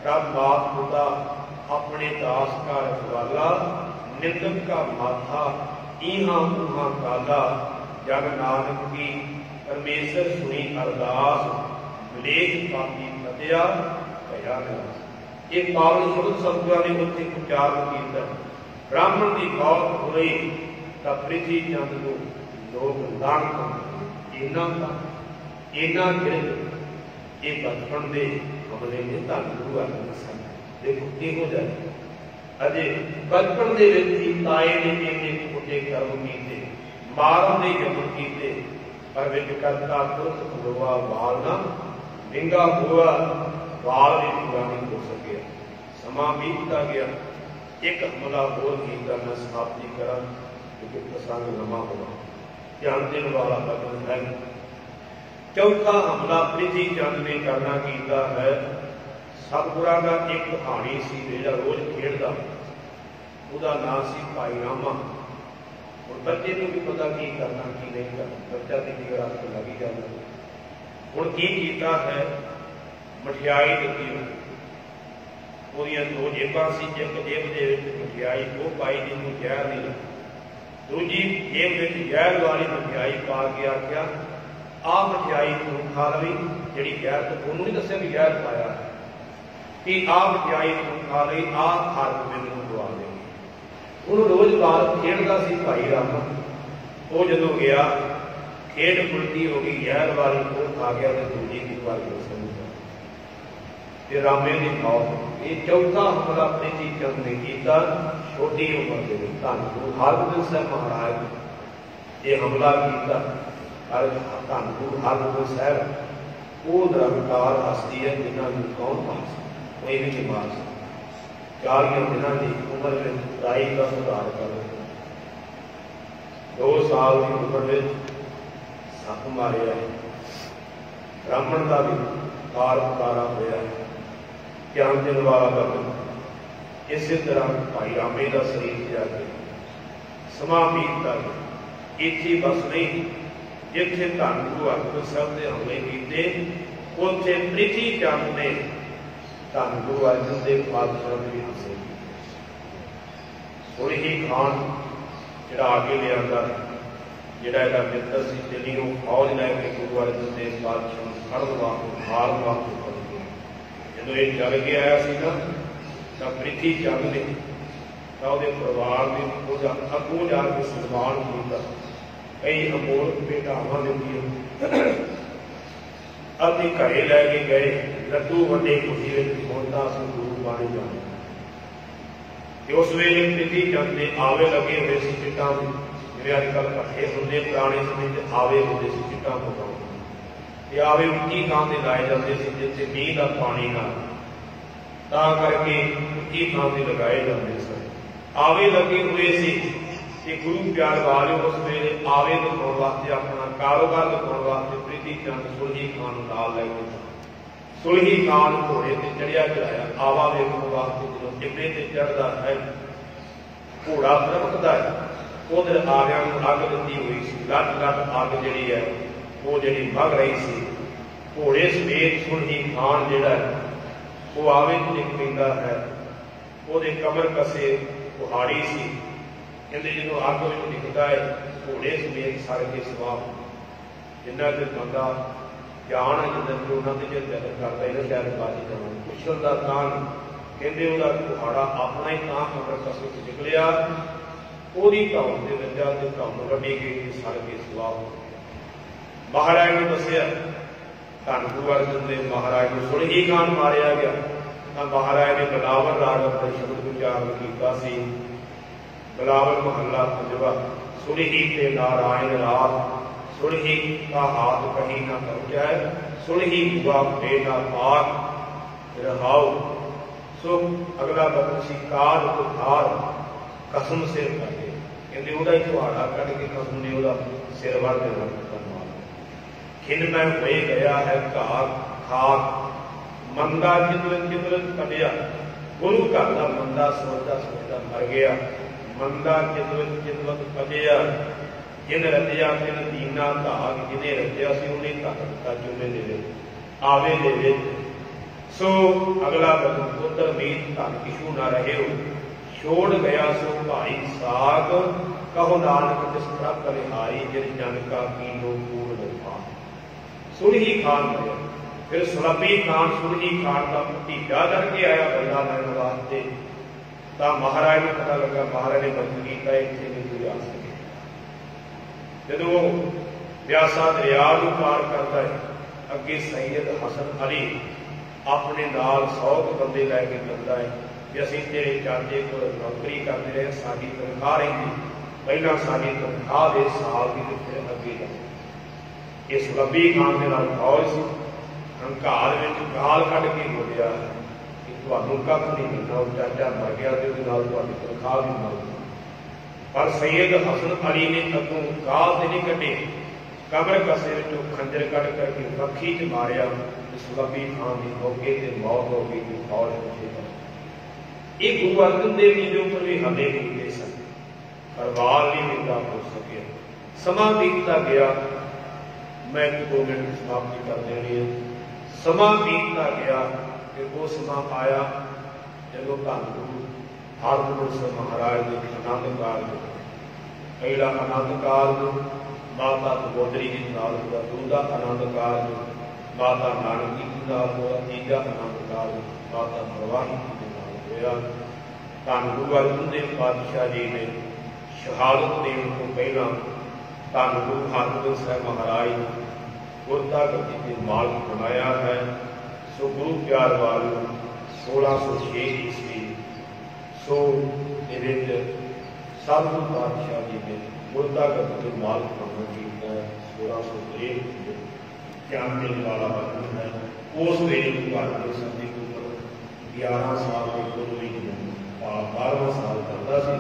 रब बाप खुदा अपने दास का रखवाला, निंदक का माथा इहा उहा काला। जग नानक की परमेश्वर सुनी अरदास, विलेख पापी फतिया भया नास। ये पावन शब्द सतगुरां ने उत्थे उच्चारण कीता। ब्राह्मण की मौत होई तां प्रिथी चंद नूं लोग लाहनत इन्ना गिरद। ये बचपन के हमले ने धन गुरु अर्जन सन। देखो किहो जाए अजे बचपन के ताए ने इन्ने छोटे कर्म किए, मारन के यत्न किए, पर विच करता तुरंत खुलवा वाल ना विंगा हुआ, वाल भी पूरा नहीं हो सके। समा बीतता गया, एक हमला होर किया मैं समाप्ति करा क्योंकि प्रसंग लंबा होगा। ध्यान देने वाला बचन है। चौथा हमला प्रिथी चंद ने करना किया है। सतगुरां का एक कहानी सी जिहड़ा रोज खेडदा, उसका नाम सी भाई रामा। और बच्चे को भी पता की करना की नहीं करना, बच्चा तो की रात लगी जाता। हुण की कीता है, मठियाई दी ਉਹਦੀਆਂ दो जेबां सी, एक जेब दे विच मठियाई वो पाई जिन्हों जहर नहीं लगी, दूजी जेब विच जहर वाली मठियाई पा के आख्या आ मठियाई तू खा लवी, जिहड़ी जहर तो उन्होंने नहीं दस्सिया भी जहर पाया कि आ मठियाई तू खा लई, आ खा के मैनूं दवा दे। उन्होंने रोज बार खेडदा सी भाई रामा। वो जदों गया खेड उल्टी हो गई, जहर वाली वो खा गया तो दूजी की वाली रामे की मौत। ये चौथा हमला प्रिथी चंद ने किया छोटी उम्र के धन गुरु हरगोबिंद साहब महाराज ये हमला किया। धन गुरु हरगोबिंद साहब वो निरंकार हस्ती है जिन्होंने कौन मार सकता, कोई भी नहीं मार सकता। 40 दिनों की उम्र में खुदाई का सुधार कर 2 साल की उम्र में सप मारिया, ब्राह्मण का भी कार पुकारा होया। ज्ञान देने वाला बदल इस तरह भाई रामे का शरीर जाके समा बीतता गया। इत्थे बस नहीं, जिथे धन गुरु हरगोबिंद साहब ने हमले किए उत्थे प्रिथी चंद ने धन गुरु अर्जन देव पातशाह ने भी हमले किए। सुन ही खान जिहड़ा आगे लिया जिहड़ा इहदा मित्र सी, दिल्लीओं फौज लैके गुरु अर्जन देव पातशाह नूं फड़न वास्ते मारन वास्ते जो ये चल के आया तो प्रिथी चंद ने परिवार ने अगों जाके सन्मान किया, कई अमोल भेटावां दित्तियां। अति घरे लैके गए लड्डू वड्डे खुशी होता असीं गुरु बाणी जाने। उस वेले प्रीति चंद के आवे लगे हुए सी चिट्टां जिवें अजकल भट्ठे हुंदे पुराने समय च आवे हुंदे सी चिट्टां पकाउण। आवे मिट्टी थां ते लाए जाते सी जिथे मींह का पानी ना तां करके मिट्टी थां ते लगाए जाते सन। आवे लगे हुए सी कि गुरु प्यार वाले उस वेले आवे दिखाने वास्ते अपना कारोबार दिखाने वास्ते प्रीति चंद सुलही खान नाल लैके सुलही खान घोड़े ते चढ़िया चढ़ाया आवा वेखण वास्ते जो टिब्बे ते चढ़दा है घोड़ा फरकदा है उधर आवियां नूं अग दित्ती हुई सी। लट लट अग जिहड़ी है वो जिहड़ी भग रही सी। घोड़े समेत सुलही खान जिहड़ा है वो आवे डिग पैंदा है। उहदे कमर कसे कुहाड़ी सी। कहते जो अग में दिखता है घोड़े समेत सड़ के सवाह जिन्ना चर बंदा जान है जिन्ना चर उन्होंने जो दर्द करता है शहर बाजी जाना कुशलता तां कहते कुहाड़ा अपना ही तां कमर कसे निकलिया ओदी धौन से रजा से धौन वड्डी गई सड़ के सवाह। महाराज ने दसिया धन गुरु अर्जन देव महाराज को सुलही खान मारिया गया तो महाराज ने बिलावल राग का शब्द उच्चारण किया। बिलावल महला पंजवा सुलही ते नारायण रात सुलही का हाथ कहीं ना पहुंचाए सुलही हुआ बेना पाक रहाओ। सो अगला बदन सी काल उधार कसम सिर कटे कहते वह कुहाड़ा कट के कसम ने वह सिर वर मार खिन मैं हो गया है घाक खाक मंदा चितवन चितवन कटिया गुरु घर का मंदा सोचता मर गया मंदा चितवन चितवत कटिया जिन रचिया तिन दीना धाग जिन्हें रचिया से उन्हें धक दिता चूमे दे आवे दे। सो अगला बदन पुत्र मीत धन किशु न रहे हो छोड़ गया सो भाई साग कहो नानक जिस प्रभ रिहाई जिन जन का कीनो पूर्ण था। सुलही खान मरिया फिर सुलभी खान सुलही खान का भतीजा करके आया बदला लैन वास्ते तो महाराज को पता लगा महाराज ने बंद किया इतने नहीं कोई आ सके। जो व्यासा दरिया पार करता है अगे सैयद हसन अली अपने नाल 100 बंदे लैके चलता है कि असीं तेरे चाचे को नौकरी करते रहे साडी तनख्वाह रही पहला साडी तनख्वाह दे साल की फिर अगे जाए। इस लंबी खान के नाल फौज हंकार में गाल कढ़ के बोलिया कि तुहानूं कख नहीं मिलना चाचा मर गया तो तुहाडी तनख्वाह भी मर गई। पर सैयद हसन अली ने अगों गाल से नहीं कटे कमर कसे विचों खंजर कट करके पखी च मारिया। सुलभी खान की मौके से मौत हो गई तो फौज पीछे। ये गुरु अर्जन देव जी के ऊपर भी हमले कीते सन पर वाल नहीं मिलता हो सके। समा बीतता गया मैं 2 मिनट की समाप्ति कर देनी है। समा बीतता गया फिर वो समा आया जब धन गुरु हरगोबिंद महाराज के आनंद कारज पहला आनंद कारज माता नवोदरी जी नाल हुआ दूसरा आनंद कारज माता नानकी जी नाल हुआ तीजा आनंद कारज माता भवानी जी नाल होया। धन गुरु अर्जन देव पातशाह जी ने शहादत देने को पहला धन गुरु हरगोबिंद साहब महाराज गुरता गति के मालिक बनाया है। सो गुरु प्यार वाले 1606 ईस्वी सो सतगुरु पातशाह जी ने गुरता गति के मालिक बनना किया है। 1603 ज्ञान देने वाला बन है। उस वेले भारत संधि के ऊपर 11 साल के गुरु ही 12वां साल करता सी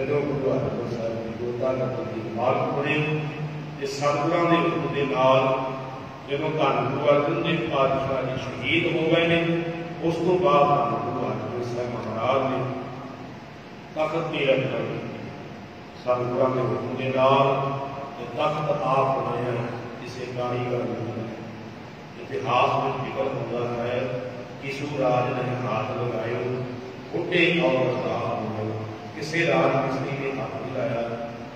जो गुरु हरगोबिंद साहब जी गुरता गति के मालिक बने। सतगुरां दे हुक्म दे नाल जदों धन गुरु अर्जन देव पातशाह जी शहीद हो गए ने उस तो बाद धन गुरु हरगोबिंद साहब महाराज ने तख्त की रचना की। सतगुरां के हुक्म के नाल तख्त आप बनाया इसे कारीगर बनाया। इतिहास में जिक्र होता है किशु राज ने हाथ लगाए बुढ़े और किसी राज मिस्त्री ने हाथ मिलाया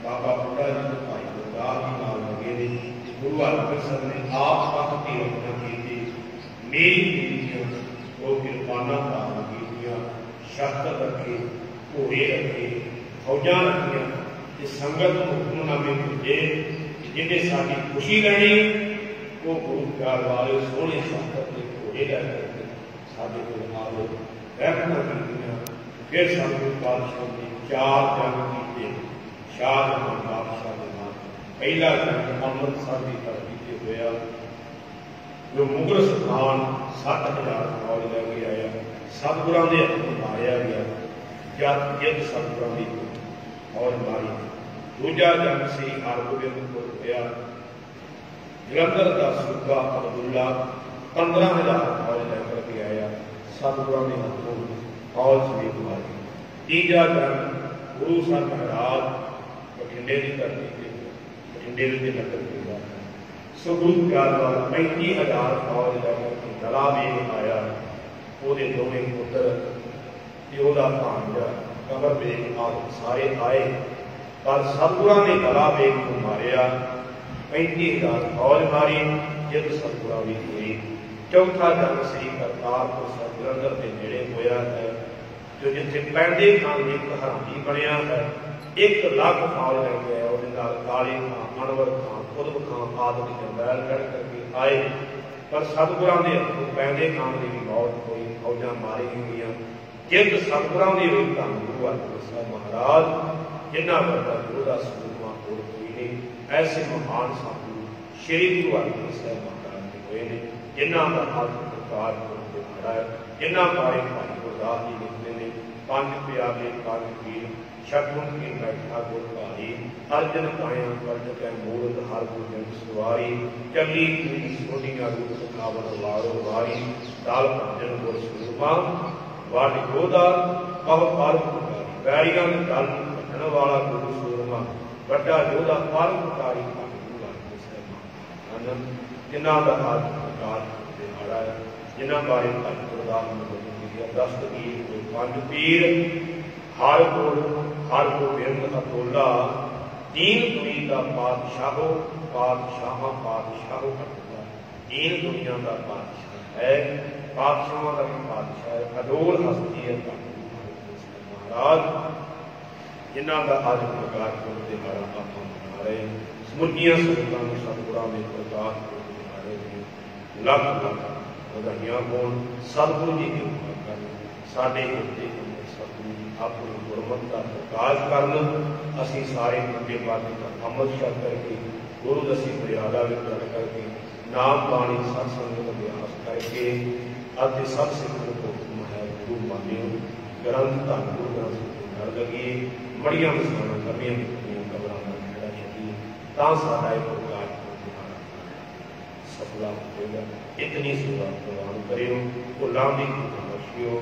बाबा बुढ़ा जी ने भाई गुरदास जी नाल लगे ने गुरु हरगोबिंद साहब ने आप तख्त की रचना की। मेरी बेटियां वो किरपाना धारण कीतियां शस्त्र रखे घोड़े रखे फौजा रखिया संगत हुक्मनामे भेजे जिन्हें साड़ी खुशी लेनी वो गुरु प्यार वाले सोहने संगत के घोड़े लैके साडे कोल आवे रहमतां कीतियां। फिर सानू पातशाह ने 4 जंग कीते। शाहजहां बादशाह दे नाल पहला जंग अमृतसर की धरती ते होया, जो मुगल सुल्तान 7000 फौज लैके आया, सतगुरां दे हत्थों मारिया गया। जद जिद सतगुरां दी फौज मारी। दूजा जंग सी हरगोबिंदपुर होया, जलंधर का सूबा अब्दुल्ला 15000 फौज लैकर के आया, सतगुरां दे हत्थों फौज समेत मारी। तीजा जंग गुरु ਸਾਹਿਬ महाराज बठिंडे की धरती से बठिंडे के नगर के बाद सो गुरु प्यार वाला 35000 फौज लैकर के दला वेग आया। ਉਹਦੇ ਦੋਵੇਂ ਪੁੱਤਰ ਤੇ ਉਹਦਾ ਭਾਂਜਾ ਕਮਰ ਵੇਗ ਆਦਿ ਸਾਰੇ ਆਏ, पर सतगुरां ने दला वेग को मारिया। 35000 फौज मारी, जिद सतगुरां भी हुई। चौथा जंग श्री करतारपुर साहिब जलंधर के नेड़े होया है, जो जिथे पैंदे खान एक हरामी बनया है। 1 लाख फौज लैके आया, उसदे नाल काले खां, अनवर खां, कुतुब खां आदि जरनैल लड़ करके आए, पर सतगुरां दे हत्थों पैंदे खान की भी मौत हुई, फौजां मारी गईयां। जिद सतगुरां दी हुई धन गुरु हरगोबिंद साहिब महाराज जिन्ना वर्गा योधा सूरमा होर कोई नहीं। ऐसे महान साधु श्री गुरु हरगोबिंद साहिब महाराज जी हुए ने, जिन्ना का हाथ प्रकार होते खड़ा है, जिन्ना बारे भाई गुरदास जी लिखते हैं। 5 प्याले 5 पीर शगुन की बैठा गुर भारी, अर्जन काया पलट कै मूरत हर गोबिंद सवारी। चली तुरी सोनिया रूप खावन वारो वारी, दाल भंजन गुर सूरमा वाट योधा बहु पार वैरियां दे दल वाला गुरु सूरमा वड्डा योधा पारंपरिक गुरु हरगोबिंद साहिब महाराज, जिन्हां दा हाथ प्रकाश दिहाड़ा है, जिन्हां बारे भाई गुरदास जी दस्तगीर 5 पीर हर गोबिंद अतोला, दीन दुनिया का पातशाहो पातशाह पातशाहो अतोला। दीन दुनिया का पातशाह है, पातशाहों का भी पातशाह है, अडोल हस्ती है महाराज, जिन्हों का अज प्रकाश पुरब दिहाड़ा आप मना रहे। समूहिया संगतां नूं सतगुरां दे प्रकाश पुरब दिहाड़े दी लख लख ਵਧਾਈਆਂ होण। सतगुरु जी की कृपा कर साडे उत्ते सतगुरु जी अपनी गुरमत का प्रकाश करन। असीं सारे मंगे बातें का अमल कर करके गुरु दसी मर्यादा वितरण करके नाम बाणी सत्संग अभ्यास करके अति सब सिख को है गुरु मानियो। ग्रंथ धन गुरु ग्रंथ कर लगी बड़िया मसाना करनिया कबरां का खेड़ा छकी, तां साडा इह प्रकाश दिहाड़ा सफला होगा। इतनी सेवा प्रवान करियो, भुलां दी बख्शियो।